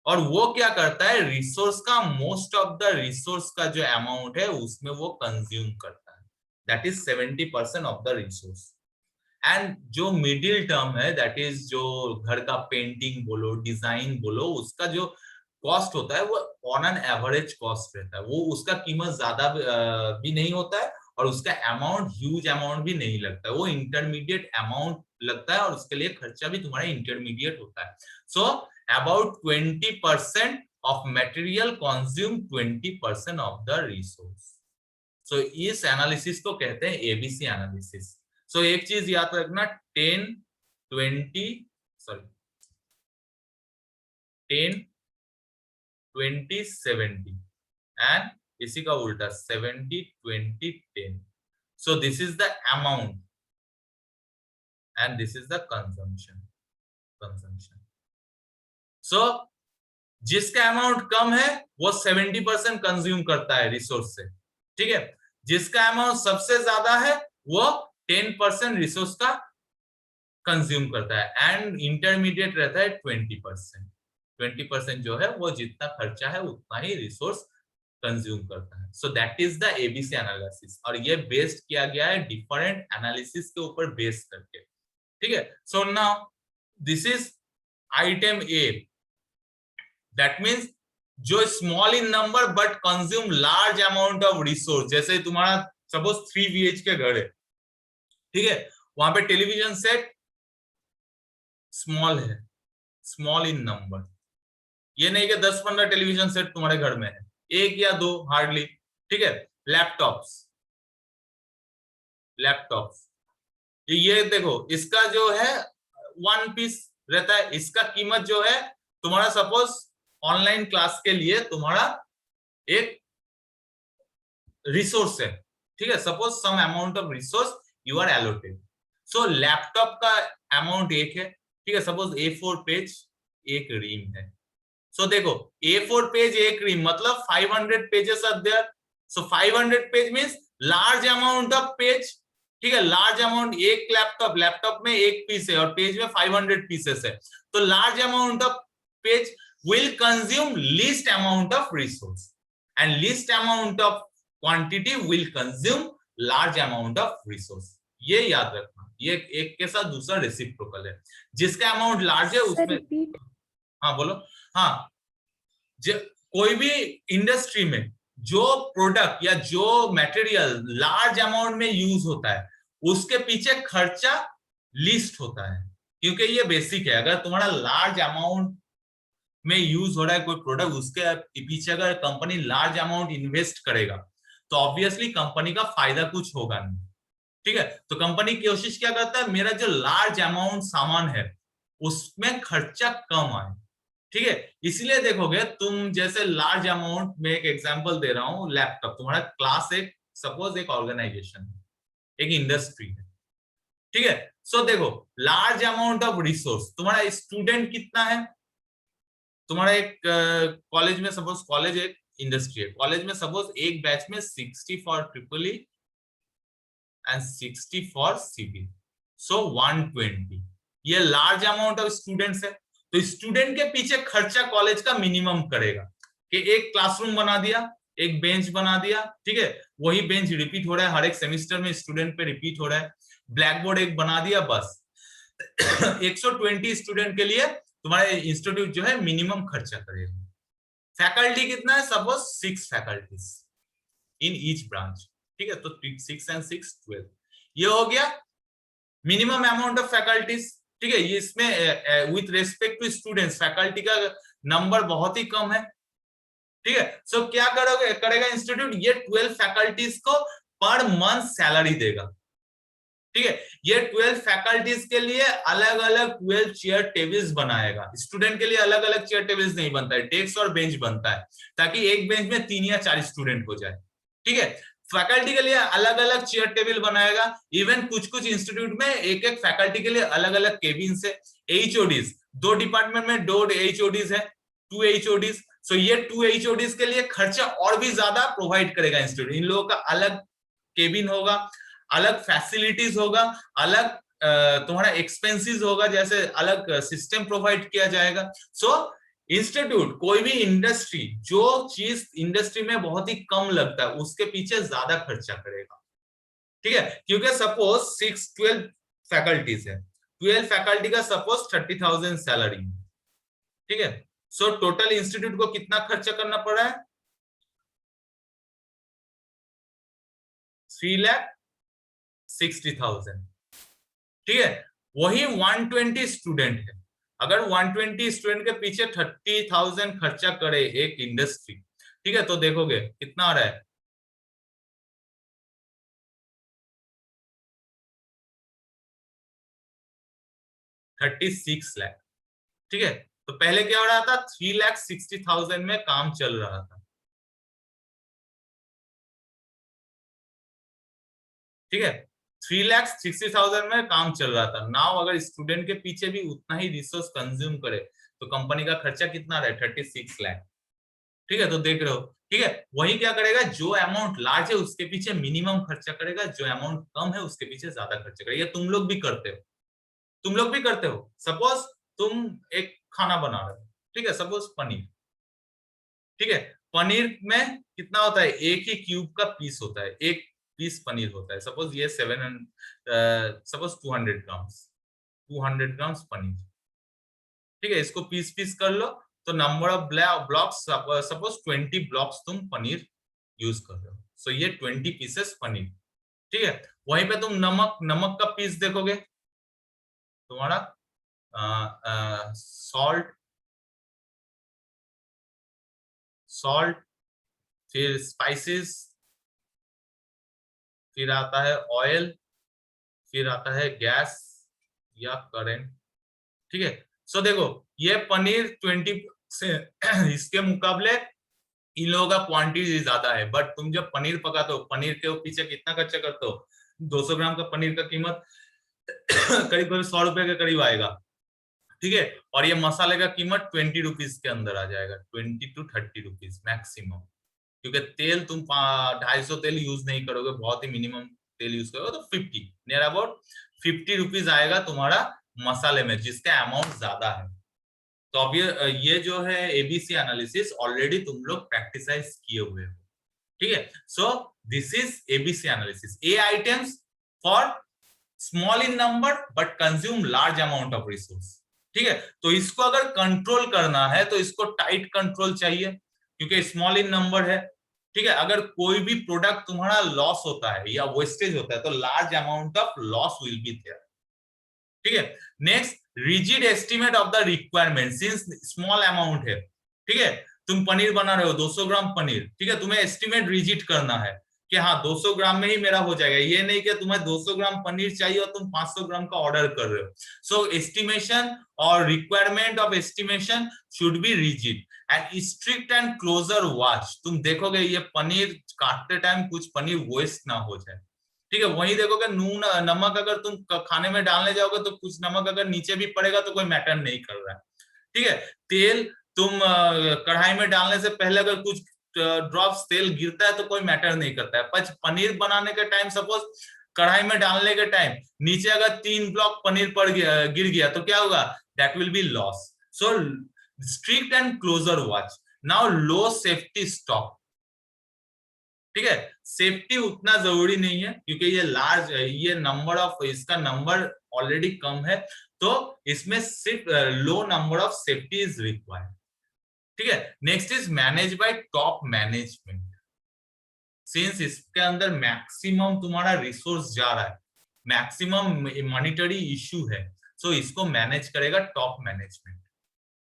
Speaker 1: और वो क्या करता है, रिसोर्स का मोस्ट ऑफ द रिसोर्स का जो अमाउंट है उसमें वो कंज्यूम करता है, that is 70% of the resource. And जो मिडिल टर्म है, दैट इज जो घर का पेंटिंग बोलो, डिजाइन बोलो, उसका जो कॉस्ट होता है वो ऑन एन एवरेज कॉस्ट रहता है, वो उसका कीमत ज्यादा भी नहीं होता है और उसका अमाउंट ह्यूज अमाउंट भी नहीं लगता है, वो इंटरमीडिएट अमाउंट लगता है और उसके लिए खर्चा भी तुम्हारा इंटरमीडिएट होता है। So about 20% of material consume 20% of the resource. So इस एनालिसिस को कहते हैं एबीसी एनालिसिस। सो एक चीज याद रखना, 10 20 70 एंड इसी का उल्टा 70 20 10। So this is the amount and this is the consumption. So जिसका अमाउंट कम है वो 70% कंज्यूम करता है रिसोर्स से। ठीक है, जिसका अमाउंट सबसे ज्यादा है वो 10% रिसोर्स का कंज्यूम करता है, एंड इंटरमीडिएट रहता है 20%। 20% जो है वो जितना खर्चा है उतना ही रिसोर्स कंज्यूम करता है। So that is the ABC analysis, और ये बेस्ड किया गया है डिफरेंट एनालिसिस के ऊपर बेस करके। ठीक है, so now this is item A, that means जो small in number but consume large amount of resource. जैसे तुम्हारा सपोज 3 BHK घर है, ठीक है, वहां पे टेलीविजन सेट स्मॉल है, स्मॉल इन नंबर, ये नहीं कि 10-15 टेलीविजन सेट तुम्हारे घर में है, 1 या 2 हार्डली। ठीक है, लैपटॉप्स, ये देखो इसका जो है 1 पीस रहता है, इसका कीमत जो है तुम्हारा सपोज ऑनलाइन क्लास के लिए तुम्हारा एक रिसोर्स है। ठीक है, suppose some amount of resource you are allotted. So laptop का अमाउंट 1 है, ठीक है, सपोज A4 पेज 1 रीम है। सो देखो A4 पेज 1 रीम मतलब 500 pages are there. So 500 page means large amount of page. ठीक है, लार्ज अमाउंट, एक लैपटॉप में 1 पीस है और पेज में 500 पीसेस है, तो large amount of page will consume least amount of resource and least amount of quantity will consume large amount of resource। ये याद रखना, ये एक के साथ दूसरा रेसिप्रोकल है। जिसका अमाउंट लार्ज है उसमें, हाँ बोलो, हाँ, कोई भी इंडस्ट्री में जो प्रोडक्ट या जो मटेरियल लार्ज अमाउंट में यूज होता है उसके पीछे खर्चा लिस्ट होता है, क्योंकि ये बेसिक है। अगर तुम्हारा लार्ज अमाउंट में यूज हो रहा है कोई प्रोडक्ट, उसके पीछे अगर कंपनी लार्ज अमाउंट इन्वेस्ट करेगा तो ऑब्वियसली कंपनी का फायदा कुछ होगा नहीं। ठीक है, तो कंपनी कोशिश क्या करता है, मेरा जो लार्ज अमाउंट सामान है उसमें खर्चा कम आए, ठीक है, इसीलिए देखोगे तुम, जैसे लार्ज अमाउंट में, एक एग्जांपल दे रहा हूँ, लैपटॉप तुम्हारा क्लास, एक सपोज एक ऑर्गेनाइजेशन, एक इंडस्ट्री है, ठीक है। सो देखो, लार्ज अमाउंट ऑफ रिसोर्स, तुम्हारा स्टूडेंट कितना है, तुम्हारा एक कॉलेज में, सपोज कॉलेज एक इंडस्ट्री है, कॉलेज में सपोज एक बैच में 60 for triple E and 60 for civil, so 120, ये लार्ज अमाउंट ऑफ स्टूडेंट्स है। तो स्टूडेंट के पीछे खर्चा कॉलेज का मिनिमम करेगा कि एक क्लासरूम बना दिया, एक बेंच बना दिया, ठीक है, वही बेंच रिपीट हो रहा है हर एक सेमिस्टर में, स्टूडेंट पे रिपीट हो रहा है, ब्लैक बोर्ड एक बना दिया बस। 120 स्टूडेंट के लिए तुम्हारे इंस्टीट्यूट जो है मिनिमम खर्चा करेगा। फैकल्टी कितना है, suppose 6 faculties in each branch, ठीक है, तो 6 and 6 12, ये हो गया मिनिमम अमाउंट ऑफ फैकल्टीज, ठीक है। ये इसमें with respect to students faculty का नंबर बहुत ही कम है, ठीक है। सो क्या करोगे, करेगा इंस्टीट्यूट, ये 12 फैकल्टीज को पर मंथ सैलरी देगा, ठीक है। ये 12 फैकल्टीज के लिए अलग अलग 12 चेयर टेबल्स बनाएगा, स्टूडेंट के लिए अलग अलग चेयर टेबल्स नहीं बनता है, डेस्क और बेंच बनता है, ताकि एक बेंच में 3 या 4 स्टूडेंट हो जाए, ठीक है। फैकल्टी के लिए अलग अलग चेयर टेबल बनाएगा, इवन कुछ कुछ इंस्टीट्यूट में एक एक फैकल्टी के लिए अलग अलग केबिन है। एचओडीज, 2 डिपार्टमेंट में 2 एचओडीज है, 2 एचओडीज, सो ये 2 एचओडीज के लिए खर्चा और भी ज्यादा प्रोवाइड करेगा इंस्टीट्यूट। इन लोगों का अलग केबिन होगा, अलग फैसिलिटीज होगा, अलग तुम्हारा एक्सपेंसेस होगा, जैसे अलग सिस्टम प्रोवाइड किया जाएगा। सो इंस्टीट्यूट, कोई भी इंडस्ट्री, जो चीज इंडस्ट्री में बहुत ही कम लगता है उसके पीछे ज्यादा खर्चा करेगा, ठीक है। क्योंकि सपोज 12 फैकल्टीज है, 12 फैकल्टी का सपोज 30,000 सैलरी, ठीक है। सो टोटल इंस्टीट्यूट को कितना खर्चा करना पड़ रहा है, 3,60,000, ठीक है। वही 120 स्टूडेंट है, अगर 120 स्टूडेंट के पीछे 30,000 खर्चा करे एक इंडस्ट्री, ठीक है, तो देखोगे कितना आ रहा है, 36 लाख, ठीक है। तो पहले क्या हो रहा था, 3,60,000 में काम चल रहा था, ठीक है, 3,60,000 में काम चल रहा था। नाउ अगर स्टूडेंट के पीछे भी उतना ही रिसोर्स कंज्यूम करे तो कंपनी का खर्चा कितना रहे, 36 लाख, ठीक है। तो देख रहे हो, ठीक है। वही क्या करेगा, जो अमाउंट लार्ज है उसके पीछे मिनिमम खर्चा करेगा, जो अमाउंट कम है उसके पीछे ज्यादा खर्चा करेगा। ये तुम लोग भी करते हो, तुम लोग भी करते हो। सपोज तुम एक खाना बना रहे हो, ठीक है, सपोज पनीर, ठीक है। पनीर में कितना होता है, एक ही क्यूब का पीस होता है, एक पीस पनीर होता है। सपोज ये 700, सपोज 200 ग्राम्स, 200 ग्राम्स पनीर, ठीक है। इसको पीस पीस कर लो, तो number of blocks, suppose 20 blocks तुम पनीर यूज कर रहे हो, सो ये 20 पीसेस पनीर, ठीक है। वहीं पे तुम नमक, नमक का पीस देखोगे, तुम्हारा सॉल्ट, सॉल्ट, फिर स्पाइसेस, फिर आता है ऑयल, फिर आता है गैस या करंट, ठीक है। सो देखो, ये पनीर 20 से इसके मुकाबले इन लोगों का क्वांटिटी ज्यादा है, बट तुम जब पनीर पकाते हो, पनीर के पीछे कितना खर्चा करते हो, 200 ग्राम का पनीर का कीमत करीब करीब 100 रुपए के करीब आएगा, ठीक है। और ये मसाले का कीमत 20 रुपीज के अंदर आ जाएगा, 20 to 30 रुपीज मैक्सिमम, क्योंकि तेल तुम 250 तेल यूज नहीं करोगे, बहुत ही मिनिमम तेल यूज करोगे, तो 50 नियर अबाउट 50 रुपीज आएगा तुम्हारा मसाले में, जिसका अमाउंट ज्यादा है। तो अब ये जो है एबीसी एनालिसिस ऑलरेडी तुम लोग प्रैक्टिसाइज किए हुए हो, ठीक है। So this is ABC analysis, A items for small in number but consume large amount of resource, ठीक है। तो इसको अगर कंट्रोल करना है तो इसको टाइट कंट्रोल चाहिए, क्योंकि स्मॉल इन नंबर है, ठीक है। अगर कोई भी प्रोडक्ट तुम्हारा लॉस होता है या वेस्टेज होता है तो large amount of loss will be there, ठीक है। Next, rigid estimate of the requirement, since small amount है, ठीक है। तुम पनीर बना रहे हो 200 ग्राम पनीर, ठीक है, तुम्हें एस्टिमेट रिजिड करना है, कि हाँ 200 ग्राम में ही मेरा हो जाएगा, ये नहीं कि तुम्हें 200 ग्राम पनीर चाहिए और तुम 500 ग्राम का ऑर्डर कर रहे हो। सो एस्टिमेशन और requirement of estimation should be rigid and strict and closer watch. तुम देखोगे ये पनीर काटते टाइम कुछ पनीर वेस्ट ना हो जाए, ठीक है। वही देखोगे नून नमक अगर तुम खाने में डालने जाओगे तो कुछ नमक अगर नीचे भी पड़ेगा तो कोई मैटर नहीं कर रहा है, ठीक है। तेल तुम कढ़ाई में डालने से पहले अगर कुछ ड्रॉप्स तेल गिरता है तो कोई मैटर नहीं करता है, पर पनीर बनाने के टाइम सपोज कढ़ाई में डालने के टाइम नीचे अगर 3 ब्लॉक पनीर पड़ गया, गिर गया, तो क्या होगा, that will be loss. So strict and closer watch. Now low safety stock, ठीक है। सेफ्टी उतना जरूरी नहीं है क्योंकि ये लार्ज, ये नंबर ऑफ, इसका नंबर ऑलरेडी कम है, तो इसमें सिर्फ low number of safety is required, ठीक है। Next is manage by top management. Since इसके अंदर मैक्सिमम तुम्हारा रिसोर्स जा रहा है, मैक्सिमम मॉनिटरी इश्यू है, सो इसको मैनेज करेगा टॉप मैनेजमेंट,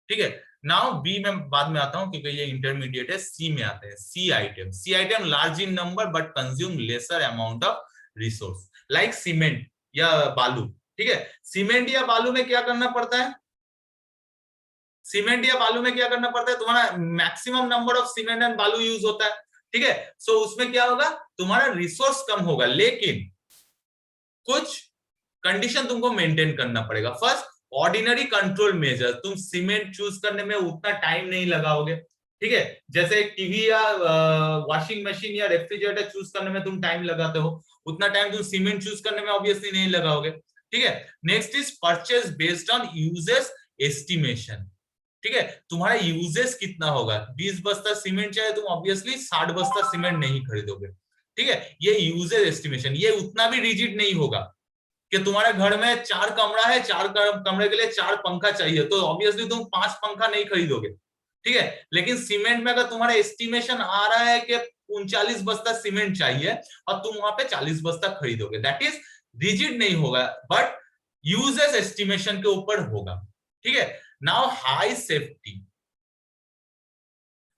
Speaker 1: ठीक है। नाउ बी में बाद में आता हूं क्योंकि ये इंटरमीडिएट है। सी में आते हैं। C item large in number but consume lesser amount of resource, like cement या बालू, ठीक है। सीमेंट या बालू में क्या करना पड़ता है, सीमेंट या बालू में क्या करना पड़ता है, तुम्हारा maximum number of cement and बालू यूज होता है, ठीक है। सो उसमें क्या होगा, तुम्हारा रिसोर्स कम होगा, लेकिन कुछ कंडीशन तुमको मेंटेन करना पड़ेगा। फर्स्ट, ऑर्डिनरी कंट्रोल मेजर, तुम सीमेंट चूज करने में उतना टाइम नहीं लगाओगे, ठीक है। जैसे टीवी या वॉशिंग मशीन या रेफ्रिजरेटर चूज करने में तुम टाइम लगाते हो, उतना टाइम तुम सीमेंट चूज करने में ऑब्वियसली नहीं लगाओगे, ठीक है। Next is purchase based on uses estimation, ठीक है। तुम्हारा यूजेस कितना होगा, 20 बस्ता सीमेंट चाहिए, तुम ऑब्वियसली 60 बस्ता सीमेंट नहीं खरीदोगे, ठीक है। ये यूजेस एस्टिमेशन, ये उतना भी रिजिड नहीं होगा कि तुम्हारे घर में 4 कमरा है, 4 कमरे के लिए 4 पंखा चाहिए, तो ऑब्वियसली तुम 5 पंखा नहीं खरीदोगे, ठीक है। लेकिन सीमेंट में अगर तुम्हारा एस्टिमेशन आ रहा है कि 39 बस्ता सीमेंट चाहिए और तुम वहां पे 40 बस्ता खरीदोगे, दैट इज रिजिड नहीं होगा, बट यूजेस एस्टिमेशन के ऊपर होगा, ठीक है। नाउ हाई सेफ्टी,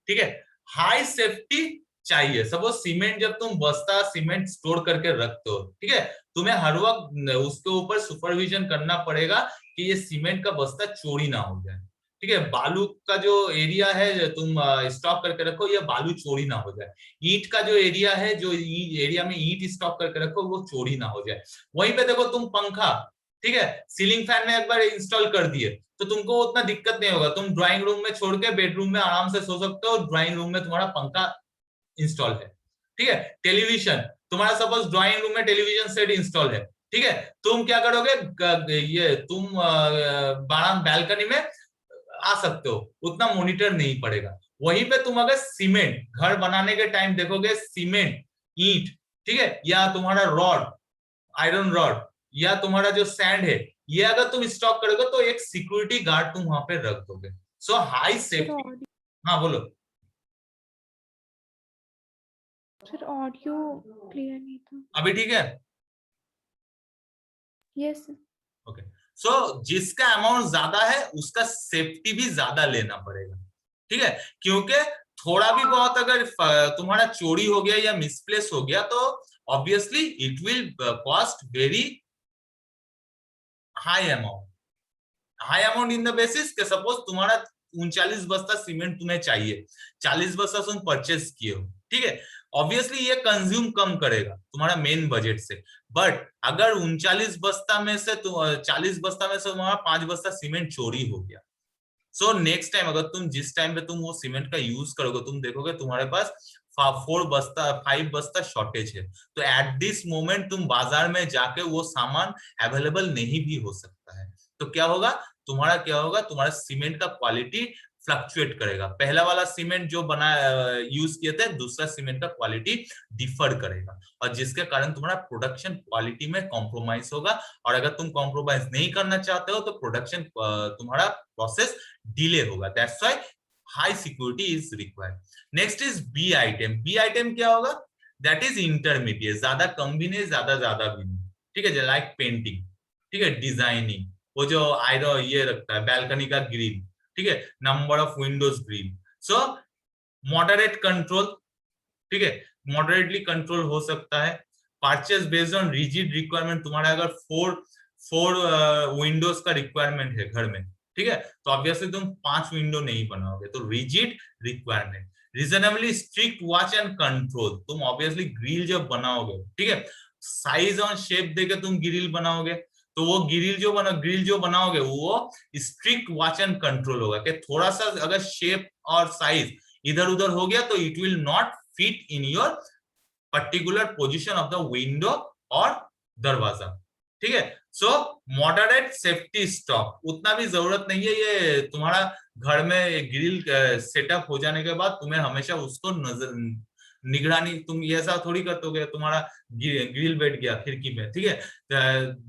Speaker 1: ठीक है। हाई सेफ्टी चाहिए। सपोज सीमेंट, जब तुम बस्ता सीमेंट स्टोर करके रखते हो, ठीक है, तुम्हें हर वक्त उसके ऊपर सुपरविजन करना पड़ेगा कि ये सीमेंट का बस्ता चोरी ना हो जाए, ठीक है। बालू का जो एरिया है तुम स्टॉक करके रखो, ये बालू चोरी ना हो जाए। ईंट का जो एरिया है, जो एरिया में ईंट स्टॉक करके रखो, वो चोरी ना हो जाए। वहीं पे देखो तुम पंखा, ठीक है, सीलिंग फैन में एक बार इंस्टॉल कर दिए तो तुमको उतना दिक्कत नहीं होगा, तुम ड्राइंग रूम में छोड़ के बेडरूम में आराम से सो सकते हो, ड्राइंग रूम में तुम्हारा पंखा इंस्टॉल है, ठीक है। टेलीविजन, तुम्हारा सपोज ड्राइंग रूम में टेलीविजन सेट इंस्टॉल है, ठीक है, तुम क्या करोगे, ये तुम बैल्कनी में आ सकते हो, उतना मॉनिटर नहीं पड़ेगा। वहीं पे तुम अगर सीमेंट घर बनाने के टाइम देखोगे, सीमेंट, ईंट, ठीक है, या तुम्हारा रॉड, आयरन रॉड, या तुम्हारा जो सैंड है, ये अगर तुम स्टॉक करोगे तो एक सिक्योरिटी गार्ड तुम वहां पे रख दोगे। सो हाई सेफ्टी। हाँ बोलो।
Speaker 2: सर ऑडियो क्लियर नहीं था।
Speaker 1: अभी ठीक है?
Speaker 2: यस।
Speaker 1: ओके। सो जिसका अमाउंट ज्यादा है उसका सेफ्टी भी ज्यादा लेना पड़ेगा, ठीक है, क्योंकि थोड़ा भी बहुत अगर तुम्हारा चोरी हो गया या मिसप्लेस हो गया तो obviously it will cost very high amount in the basis के सपोज तुम्हारा 39 बस्ता सीमेंट तुम्हें चाहिए, 40 बस्ता तुम परचेस किए हो, ठीक है। ऑब्वियसली ये कंज्यूम कम करेगा तुम्हारा मेन बजट से, बट अगर 39 बस्ता में से 40 बस्ता में से तुम्हारा 5 बस्ता सीमेंट चोरी हो गया, सो नेक्स्ट टाइम अगर तुम जिस टाइम पे तुम वो सीमेंट का यूज करोगे, तुम देखोगे तुम्हारे पास 5 बस्ता शॉर्टेज है, तो एट दिस मोमेंट तुम बाजार में जाके वो सामान अवेलेबल नहीं भी हो सकता है, तो क्या होगा, तुम्हारा सीमेंट का क्वालिटी फ्लक्चुएट करेगा। पहला वाला सीमेंट जो बना यूज किए थे, दूसरा सीमेंट का क्वालिटी डिफर करेगा, और जिसके कारण तुम्हारा प्रोडक्शन क्वालिटी में कॉम्प्रोमाइज होगा, और अगर तुम कॉम्प्रोमाइज नहीं करना चाहते हो तो प्रोडक्शन तुम्हारा प्रोसेस डिले होगा। That's why high security is required. Next is B item क्या होगा, दैट इज इंटरमीडिएट, ज्यादा कम भी नहीं, ज्यादा भी नहीं, ठीक है, लाइक पेंटिंग, ठीक है, डिजाइनिंग, वो जो आयरन ये रखता है, बैल्कनी का ग्रिल, ठीक है, number of Windows grill, so moderate control, ठीक है। मॉडरेटली कंट्रोल हो सकता है। Purchase based on rigid requirement, तुम्हारा अगर फोर विंडोज का रिक्वायरमेंट है घर में, ठीक है, तो ऑब्वियसली तुम 5 विंडो नहीं बनाओगे, तो rigid requirement. Reasonably strict watch and control, तुम ऑब्वियसली ग्रिल जब बनाओगे, ठीक है, साइज और शेप देके तुम ग्रिल बनाओगे, तो वो ग्रिल जो बनाओगे वो स्ट्रिक्ट वॉच एंड कंट्रोल होगा कि थोड़ा सा अगर शेप और साइज इधर उधर हो गया तो it will not fit in your particular position of the window और दरवाजा, ठीक है। सो मॉडरेट सेफ्टी स्टॉक, उतना भी जरूरत नहीं है, ये तुम्हारा घर में ग्रिल सेटअप हो जाने के बाद तुम्हें हमेशा उसको निगरानी, तुम ऐसा थोड़ी करते, तुम्हारा ग्रिल बैठ गया खिड़की में, ठीक है,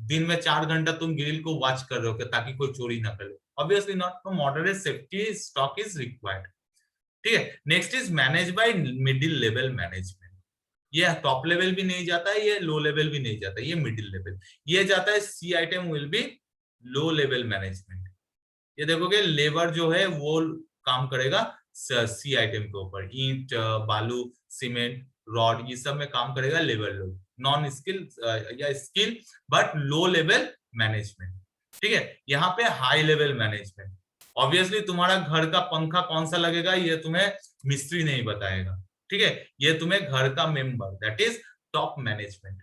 Speaker 1: दिन में 4 घंटा तुम ग्रिल को वॉच कर रहे हो ताकि कोई चोरी ना करे, ऑब्वियसली नॉट। तो moderate safety stock is required, ठीक है। Next is manage bye middle level management, ये टॉप लेवल भी नहीं जाता है, ये लो लेवल भी नहीं जाता है, ये मिडिल लेवल ये जाता है। C item will be low level management, ये देखोगे लेबर जो है वो काम करेगा सी आइटम के ऊपर, ईंट बालू सीमेंट रॉड ये सब में काम करेगा लेबर लोग, नॉन स्किल या skill but low level management, ठीक है। यहाँ पे हाई लेवल मैनेजमेंट, ऑब्वियसली तुम्हारा घर का पंखा कौन सा लगेगा ये तुम्हें मिस्त्री नहीं बताएगा, ठीक है, ये तुम्हें घर का member that is top management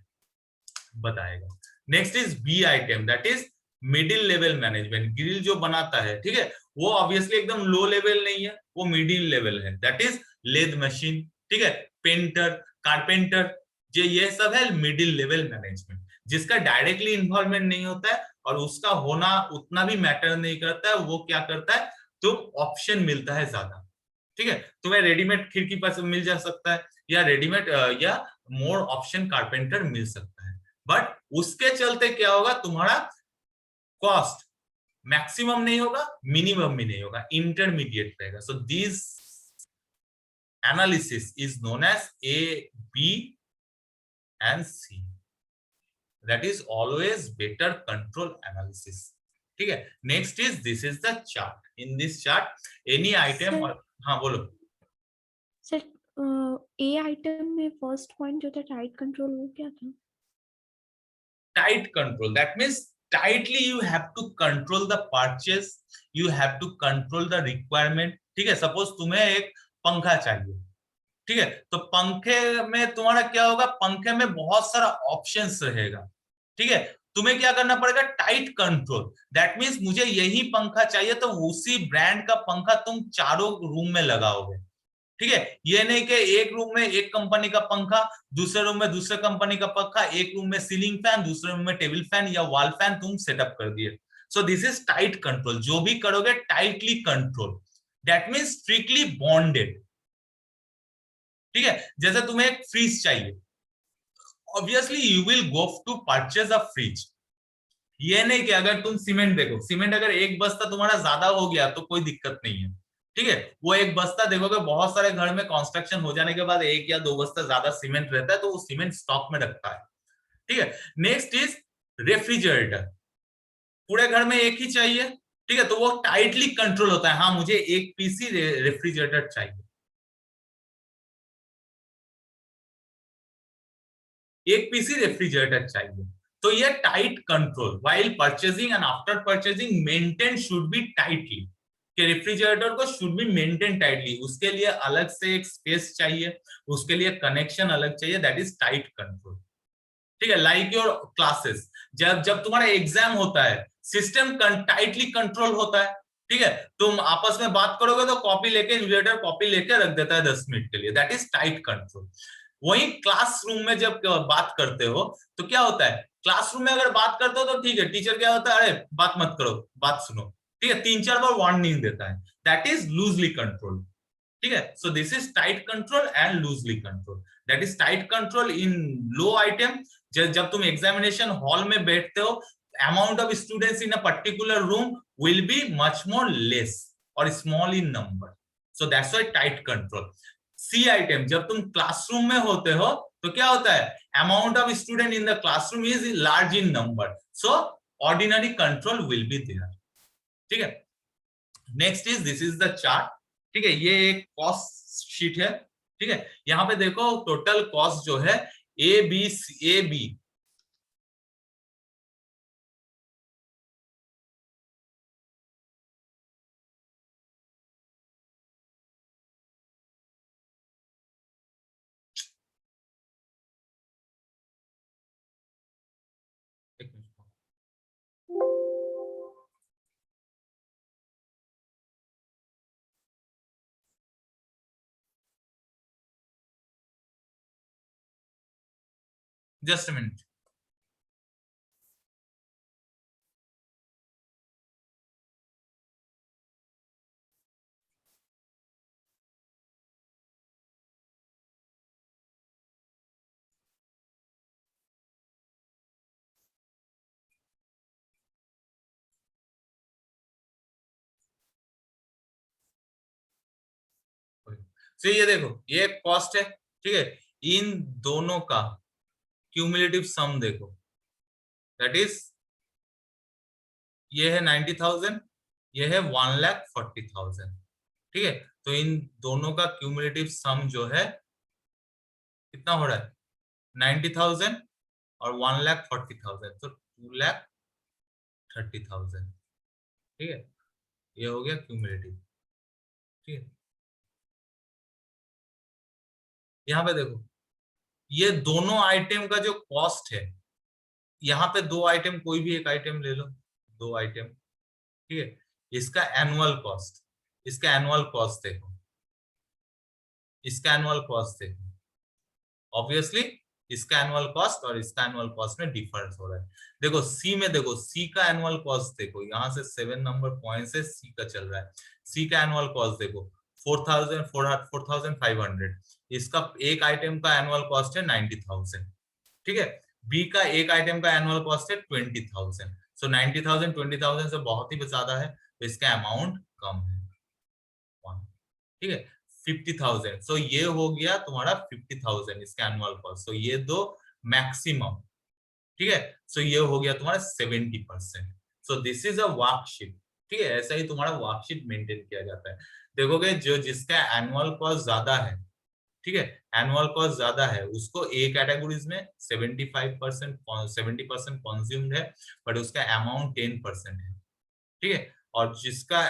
Speaker 1: बताएगा। Next is B item that is middle level management, grill जो बनाता है, ठीक है, वो ऑब्वियसली एकदम लो लेवल नहीं है, वो मिडिल लेवल है, दैट इज लेथ मशीन, ठीक है, पेंटर कारपेंटर, ये सब है मिडिल लेवल मैनेजमेंट, जिसका डायरेक्टली इन्वॉल्वमेंट नहीं होता है और उसका होना उतना भी मैटर नहीं करता है, वो क्या करता है तो ऑप्शन मिलता है ज्यादा, ठीक है, तुम्हें रेडीमेड खिड़की पर मिल जा सकता है या रेडीमेड या मोर ऑप्शन कारपेंटर मिल सकता है, बट उसके चलते क्या होगा तुम्हारा कॉस्ट मैक्सिमम नहीं होगा मिनिमम भी नहीं होगा, इंटरमीडिएट रहेगा। So this analysis is known as A B and C, that is always better control analysis, ठीक है। Next is this is the chart, in this chart any item, हाँ बोलो
Speaker 2: सर। ए आइटम में first point जो था tight control, वो क्या था?
Speaker 1: Tight control that means tightly you have to control the purchase, you have to control the requirement, ठीक है। सपोज तुम्हें एक पंखा चाहिए, ठीक है, तो पंखे में तुम्हारा क्या होगा, पंखे में बहुत सारा ऑप्शंस रहेगा, ठीक है, तुम्हें क्या करना पड़ेगा टाइट कंट्रोल, दैट मींस मुझे यही पंखा चाहिए तो उसी ब्रांड का पंखा तुम चारों रूम में लगाओगे, ठीक है, ये नहीं कि एक रूम में एक कंपनी का पंखा, दूसरे रूम में दूसरे कंपनी का पंखा, एक रूम में सीलिंग फैन, दूसरे रूम में टेबल फैन या वॉल फैन तुम सेटअप कर दिए। So this is tight control, जो भी करोगे tightly control, that means strictly bonded, ठीक है। जैसे तुम्हें एक फ्रिज चाहिए, obviously you will go to purchase a fridge, ये नहीं कि अगर तुम सीमेंट देखो, सीमेंट अगर एक बस्ता तुम्हारा ज्यादा हो गया तो कोई दिक्कत नहीं है, ठीक है, वो एक बस्ता देखोगे बहुत सारे घर में कंस्ट्रक्शन हो जाने के बाद 1 या 2 बस्ता ज्यादा सीमेंट रहता है तो वो सीमेंट स्टॉक में रखता है, ठीक है। नेक्स्ट इज रेफ्रिजरेटर, पूरे घर में एक ही चाहिए, ठीक है, तो वो टाइटली कंट्रोल होता है, हाँ मुझे एक पीसी रेफ्रिजरेटर चाहिए, एक पीसी रेफ्रिजरेटर चाहिए, तो ये tight control while purchasing and after purchasing maintain should be tightly, कि रेफ्रिजरेटर को शुड बी मेंटेन टाइटली, उसके लिए अलग से एक स्पेस चाहिए, उसके लिए कनेक्शन अलग चाहिए, दैट इज टाइट कंट्रोल, ठीक है। लाइक योर क्लासेस, जब तुम्हारा एग्जाम होता है सिस्टम टाइटली कंट्रोल होता है, ठीक है, तुम आपस में बात करोगे तो कॉपी लेके इन्विजिलेटर कॉपी लेके रख देता है 10 मिनट के लिए, दैट इज टाइट कंट्रोल। वही क्लासरूम में जब बात करते हो तो क्या होता है, क्लासरूम में अगर बात करते हो तो ठीक है, टीचर क्या होता है, अरे बात मत करो बात सुनो, ठीक है, 3-4 बार वार्निंग देता है, दैट इज लूजली कंट्रोल, ठीक है। So this is tight control and loosely control, that is tight control in low item, जब तुम एग्जामिनेशन हॉल में बैठते हो amount of students in a particular room will be much more less और small in number, so that's why tight control. C item, जब तुम classroom में होते हो तो क्या होता है, amount of student in the classroom is large in number, so ordinary control will be there, ठीक है। Next is this is the chart, ठीक है, ये एक कॉस्ट शीट है, ठीक है, यहाँ पे देखो टोटल कॉस्ट जो है ए बी जस्ट मिनट। तो ये देखो ये कॉस्ट है, ठीक है, इन दोनों का क्यूमुलेटिव सम देखो, दैट इज ये है 90,000, ये है 1,40,000, ठीक है। तो इन दोनों का क्यूमुलेटिव सम जो है कितना हो रहा है 90,000 और 1,40,000, तो 2,30,000, ठीक है, ये हो गया क्यूमुलेटिव, ठीक है। यहाँ पे देखो ये दोनों आइटम का जो कॉस्ट है, यहाँ पे दो आइटम कोई भी एक आइटम ले लो, दो आइटम, ठीक है, इसका एनुअल कॉस्ट, इसका एनुअल कॉस्ट देखो, इसका एनुअल कॉस्ट देखो, ऑब्वियसली इसका एनुअल कॉस्ट और इसका एनुअल कॉस्ट में डिफरेंस हो रहा है। देखो सी में, देखो सी का एनुअल कॉस्ट देखो, यहाँ से 7 नंबर पॉइंट से सी का चल रहा है, सी का एनुअल कॉस्ट देखो 4,500, इसका एक आइटम का एनुअल कॉस्ट है 90,000, ठीक है। बी का एक आइटम का एनुअल कॉस्ट है 20,000, सो 90,000 20,000 से बहुत ही ज्यादा है, तो इसका अमाउंट कम है, ठीक है। 50,000, सो ये हो गया तुम्हारा 50,000 इसका एनुअल कॉस्ट, सो ये दो मैक्सिमम, ठीक है। सो ये हो गया तुम्हारा 70%, सो दिस इज अ वर्कशीट, ठीक है। ऐसा ही तुम्हारा वर्कशीट मेंटेन किया जाता है। देखोगे जो जिसका एनुअल कॉस्ट ज्यादा है, ठीक है, एनुअल कॉस्ट ज्यादा है, उसको ए कैटेगरीज में 70% कंज्यूम्ड है, बट उसका अमाउंट 10% है, ठीक है। और जिसका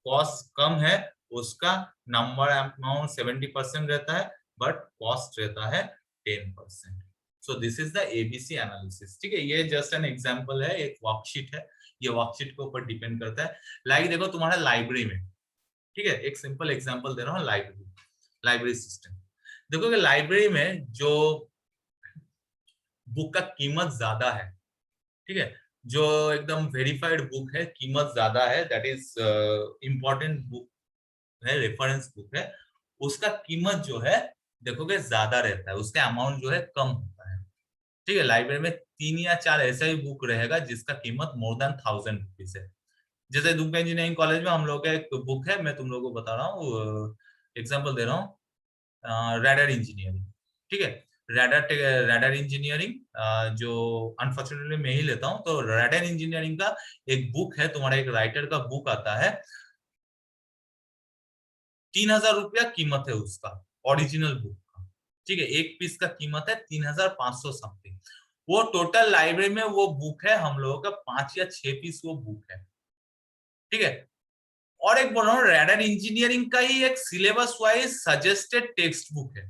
Speaker 1: कॉस्ट कम है उसका नंबर अमाउंट 70% रहता है, बट कॉस्ट रहता है 10%। So this is the ABC analysis, ठीक है। ये जस्ट एन एग्जांपल है, एक वर्कशीट है, ये वर्कशीट के ऊपर डिपेंड करता है। लाइक देखो तुम्हारा लाइब्रेरी में, ठीक है, एक सिंपल एग्जांपल दे रहा हूँ, लाइब्रेरी सिस्टम। देखोगे लाइब्रेरी में जो बुक का कीमत ज्यादा है, ठीक है, जो एकदम वेरीफाइड बुक है, कीमत ज्यादा है, दैट इज इंपॉर्टेंट बुक है, रेफरेंस बुक है, उसका कीमत जो है देखोगे ज्यादा रहता है, उसका अमाउंट जो है कम होता है, ठीक है। लाइब्रेरी में 3 या 4 ऐसा ही बुक रहेगा जिसका कीमत मोर देन 1,000 रुपीज है। जैसे दुमका इंजीनियरिंग कॉलेज में हम लोग का एक बुक है, मैं तुम लोगों को बता रहा हूँ, एग्जाम्पल दे रहा हूँ, रैडर इंजीनियरिंग, ठीक है। रैडर इंजीनियरिंग जो अनफॉर्चुनेटली मैं ही लेता हूँ, तो रैडर इंजीनियरिंग का एक बुक है, तुम्हारा एक राइटर का बुक आता है, 3,000 रुपया कीमत है उसका, ओरिजिनल बुक का, ठीक है। एक पीस का कीमत है 3,500 समथिंग। वो टोटल लाइब्रेरी में वो बुक है हम लोगों का 5 या 6 पीस वो बुक है, ठीक है। और एक बोल रहा हूँ रैडर इंजीनियरिंग का ही एक syllabus wise suggested text book है,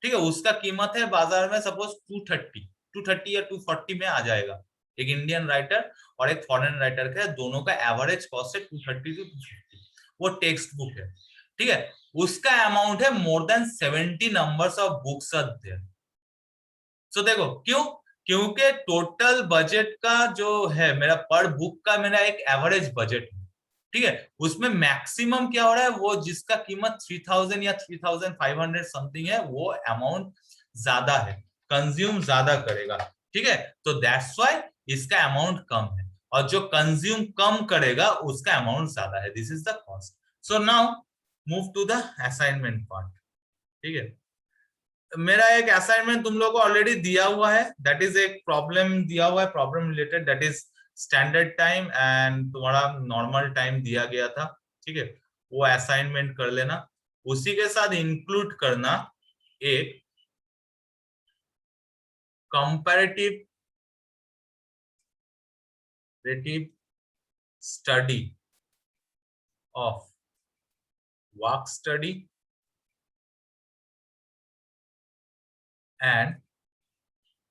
Speaker 1: ठीक है, उसका कीमत है बाजार में सपोज 230 या 240 में आ जाएगा। एक इंडियन राइटर और एक फॉरेन राइटर का, दोनों का एवरेज कॉस्ट है 230 टू 250, वो टेक्स्ट बुक है, ठीक है। उसका अमाउंट है more than 70 numbers of books are there. So देखो क्यों, क्योंकि टोटल बजट का जो है मेरा पर बुक का मेरा एक एवरेज बजट है, ठीक है, उसमें मैक्सिमम क्या हो रहा है, वो जिसका कीमत 3,000 या 3,500 समथिंग है, वो अमाउंट ज्यादा है, कंज्यूम ज्यादा करेगा, ठीक है। तो दैट्स व्हाई इसका अमाउंट कम है, और जो कंज्यूम कम करेगा उसका अमाउंट ज्यादा है, this is the cost. So now move to the assignment part, ठीक है। मेरा एक असाइनमेंट तुम लोगों को ऑलरेडी दिया हुआ है, दैट इज एक प्रॉब्लम दिया हुआ है, problem related, that is standard time and तुम्हारा नॉर्मल टाइम दिया गया था, ठीक है। वो असाइनमेंट कर लेना, उसी के साथ इंक्लूड करना एक comparative study of work study and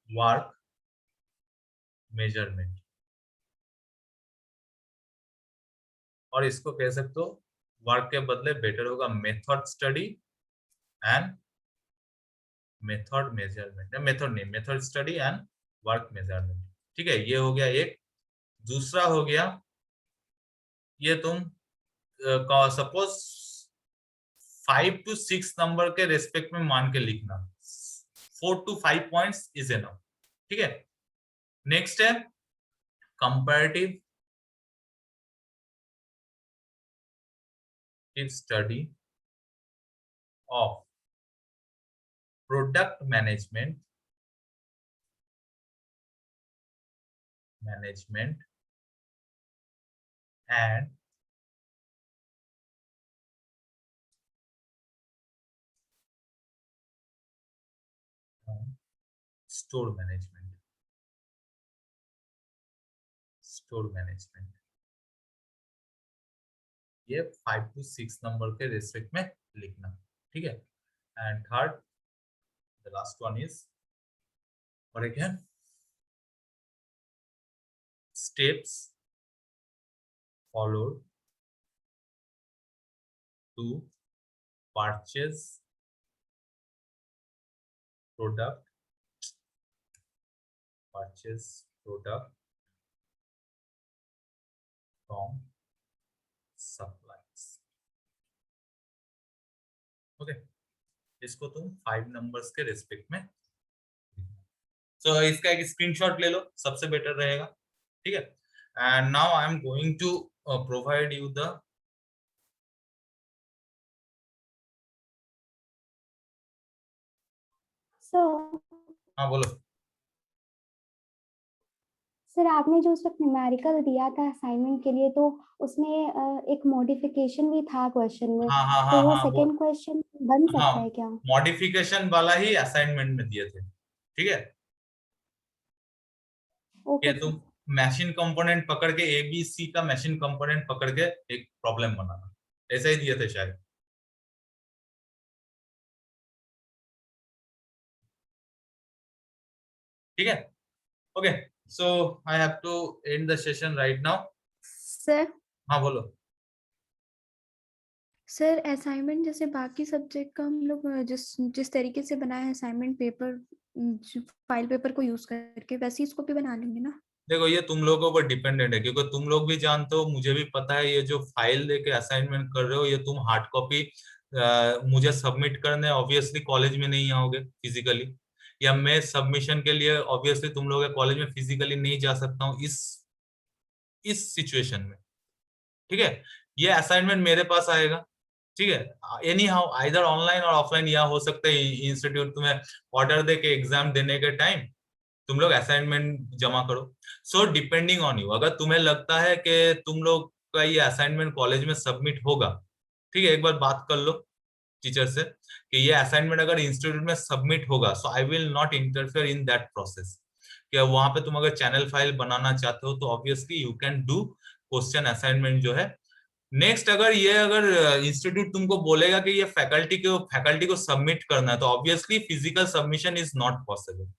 Speaker 1: work measurement, और इसको कह सकते हो वर्क के बदले बेटर होगा method study and method measurement, method नहीं, method study and work measurement. ठीक है, ये हो गया एक। दूसरा हो गया, ये तुम सपोज 5 to 6 नंबर के रेस्पेक्ट में मान के लिखना, 4 to 5 पॉइंट्स इज एनफ। ठीक है, नेक्स्ट है comparative study of product management and store management. ये 5 to 6 नंबर के रेस्पेक्ट में लिखना। ठीक है, and third the last one is और again steps followed to purchase product from suppliers। Okay, इसको तुम 5 नंबर्स के रेस्पेक्ट में, सो इसका एक स्क्रीनशॉट ले लो, सबसे बेटर रहेगा। ठीक है, and now I am going to provide you the हाँ बोलो।
Speaker 3: सर आपने जो उस वक्त न्यूमेरिकल दिया था असाइनमेंट के लिए, तो उसमें एक मॉडिफिकेशन भी था क्वेश्चन में। तो वो सेकंड क्वेश्चन बन सकता है क्या?
Speaker 1: मॉडिफिकेशन वाला ही असाइनमेंट में दिए थे। ठीक है,
Speaker 3: ओके,
Speaker 1: तुम मशीन कंपोनेंट पकड़ के ABC का मशीन कंपोनेंट पकड़ के एक प्रॉब्लम बनाना, ऐसा ही दिए थे शायद। ठीक है, okay, so I have to end the session right now.
Speaker 2: Sir
Speaker 1: हाँ बोलो।
Speaker 2: सर असाइनमेंट जैसे बाकी सब्जेक्ट का हम लोग जिस तरीके से बनाए हैं असाइनमेंट पेपर, फाइल पेपर को यूज करके, वैसे ही इसको भी बना लेंगे ना?
Speaker 1: देखो ये तुम लोगों पर डिपेंडेंट है, क्योंकि तुम लोग भी जानते हो, मुझे भी पता है, ये जो फाइल लेके असाइनमेंट कर रहे हो, ये तुम हार्ड कॉपी मुझे सबमिट करने ऑब्वियसली कॉलेज में नहीं आओगे फिजिकली, या मैं सबमिशन के लिए ऑब्वियसली तुम लोग कॉलेज में फिजिकली नहीं जा सकता हूँ इस सिचुएशन में। ठीक है, ये असाइनमेंट मेरे पास आएगा। ठीक है, एनी हाउ आइदर ऑनलाइन और ऑफलाइन, या हो सकता है इंस्टीट्यूट तुम्हें ऑर्डर दे के एग्जाम देने के टाइम तुम लोग असाइनमेंट जमा करो। सो डिपेंडिंग ऑन यू, अगर तुम्हें लगता है कि तुम लोग का ये असाइनमेंट कॉलेज में सबमिट होगा, ठीक है, एक बार बात कर लो टीचर से कि ये असाइनमेंट अगर इंस्टीट्यूट में सबमिट होगा, so I will not interfere in that process. कि वहां पे तुम अगर चैनल फाइल बनाना चाहते हो तो obviously you can do question assignment जो है। नेक्स्ट, अगर इंस्टीट्यूट तुमको बोलेगा कि ये फैकल्टी को सबमिट करना है, तो obviously physical submission is not possible.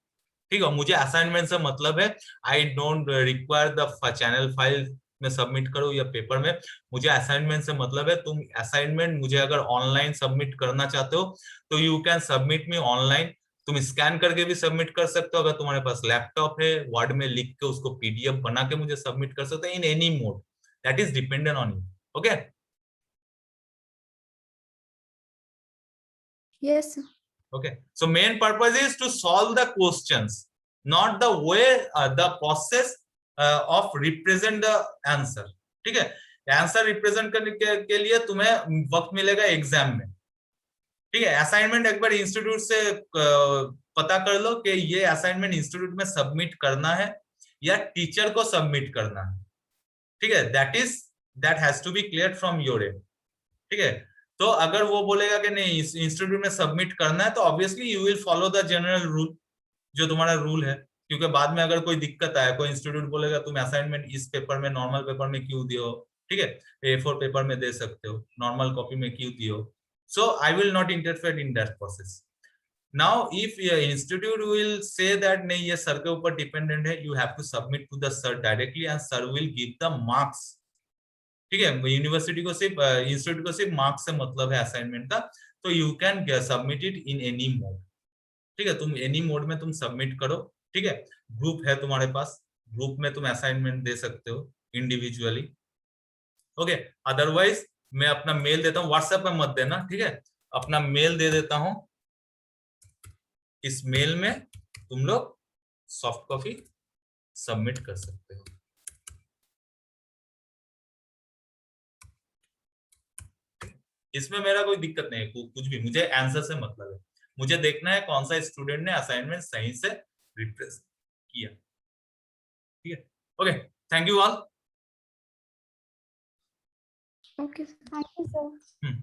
Speaker 1: ठीक है, मुझे असाइनमेंट से मतलब है, I don't require the channel file में सबमिट करो या पेपर में, मुझे असाइनमेंट से मतलब है। तुम असाइनमेंट मुझे अगर ऑनलाइन सबमिट करना चाहते हो तो you can submit me online. तुम स्कैन करके भी सबमिट कर सकते हो, अगर तुम्हारे पास लैपटॉप है, वर्ड में लिख के उसको PDF बना के मुझे सबमिट कर सकते हो, in any mode, that is dependent on you. Okay,
Speaker 2: yes sir.
Speaker 1: Okay, so main purpose is to solve the questions, not the way the process of represent the answer। ठीक है, answer represent करने के लिए तुम्हें वक्त मिलेगा exam में। ठीक है, असाइनमेंट एक बार इंस्टीट्यूट से पता कर लो कि ये असाइनमेंट इंस्टीट्यूट में सबमिट करना है या टीचर को सबमिट करना है। ठीक है, that has to be clear from your end. ठीक है, तो अगर वो बोलेगा कि नहीं इंस्टीट्यूट में सबमिट करना है, तो obviously you will follow the general rule, जो तुम्हारा रूल है। क्योंकि बाद में अगर कोई दिक्कत आए, कोई इंस्टीट्यूट बोलेगा तुम असाइनमेंट इस पेपर में, नॉर्मल पेपर में क्यों दियो, ठीक है, A4 पेपर में दे सकते हो, नॉर्मल कॉपी में क्यों दियो। So I will not interfere in that process. Now if institute will say that नहीं ये सर के ऊपर डिपेंडेंट है, you have to submit to the sir directly and sir will give the marks. ठीक है, यूनिवर्सिटी को सिर्फ institute को सिर्फ मार्क्स से मतलब है असाइनमेंट का। तो you can submit it in any mode. ठीक है, तुम एनी मोड में तुम सबमिट करो। ठीक है, ग्रुप है तुम्हारे पास, ग्रुप में तुम असाइनमेंट दे सकते हो इंडिविजुअली। ओके, अदरवाइज मैं अपना मेल देता हूँ, व्हाट्सएप में मत देना, ठीक है, अपना मेल दे देता हूँ। इस मेल में तुम लोग सॉफ्ट कॉपी सबमिट कर सकते हो। इसमें मेरा कोई दिक्कत नहीं है, कुछ भी, मुझे आंसर से मतलब है। मुझे देखना है कौन सा स्टूडेंट ने असाइनमेंट सही से रिप्रेजेंट किया। ठीक है, okay, thank you all.
Speaker 2: Okay,
Speaker 3: thank you sir.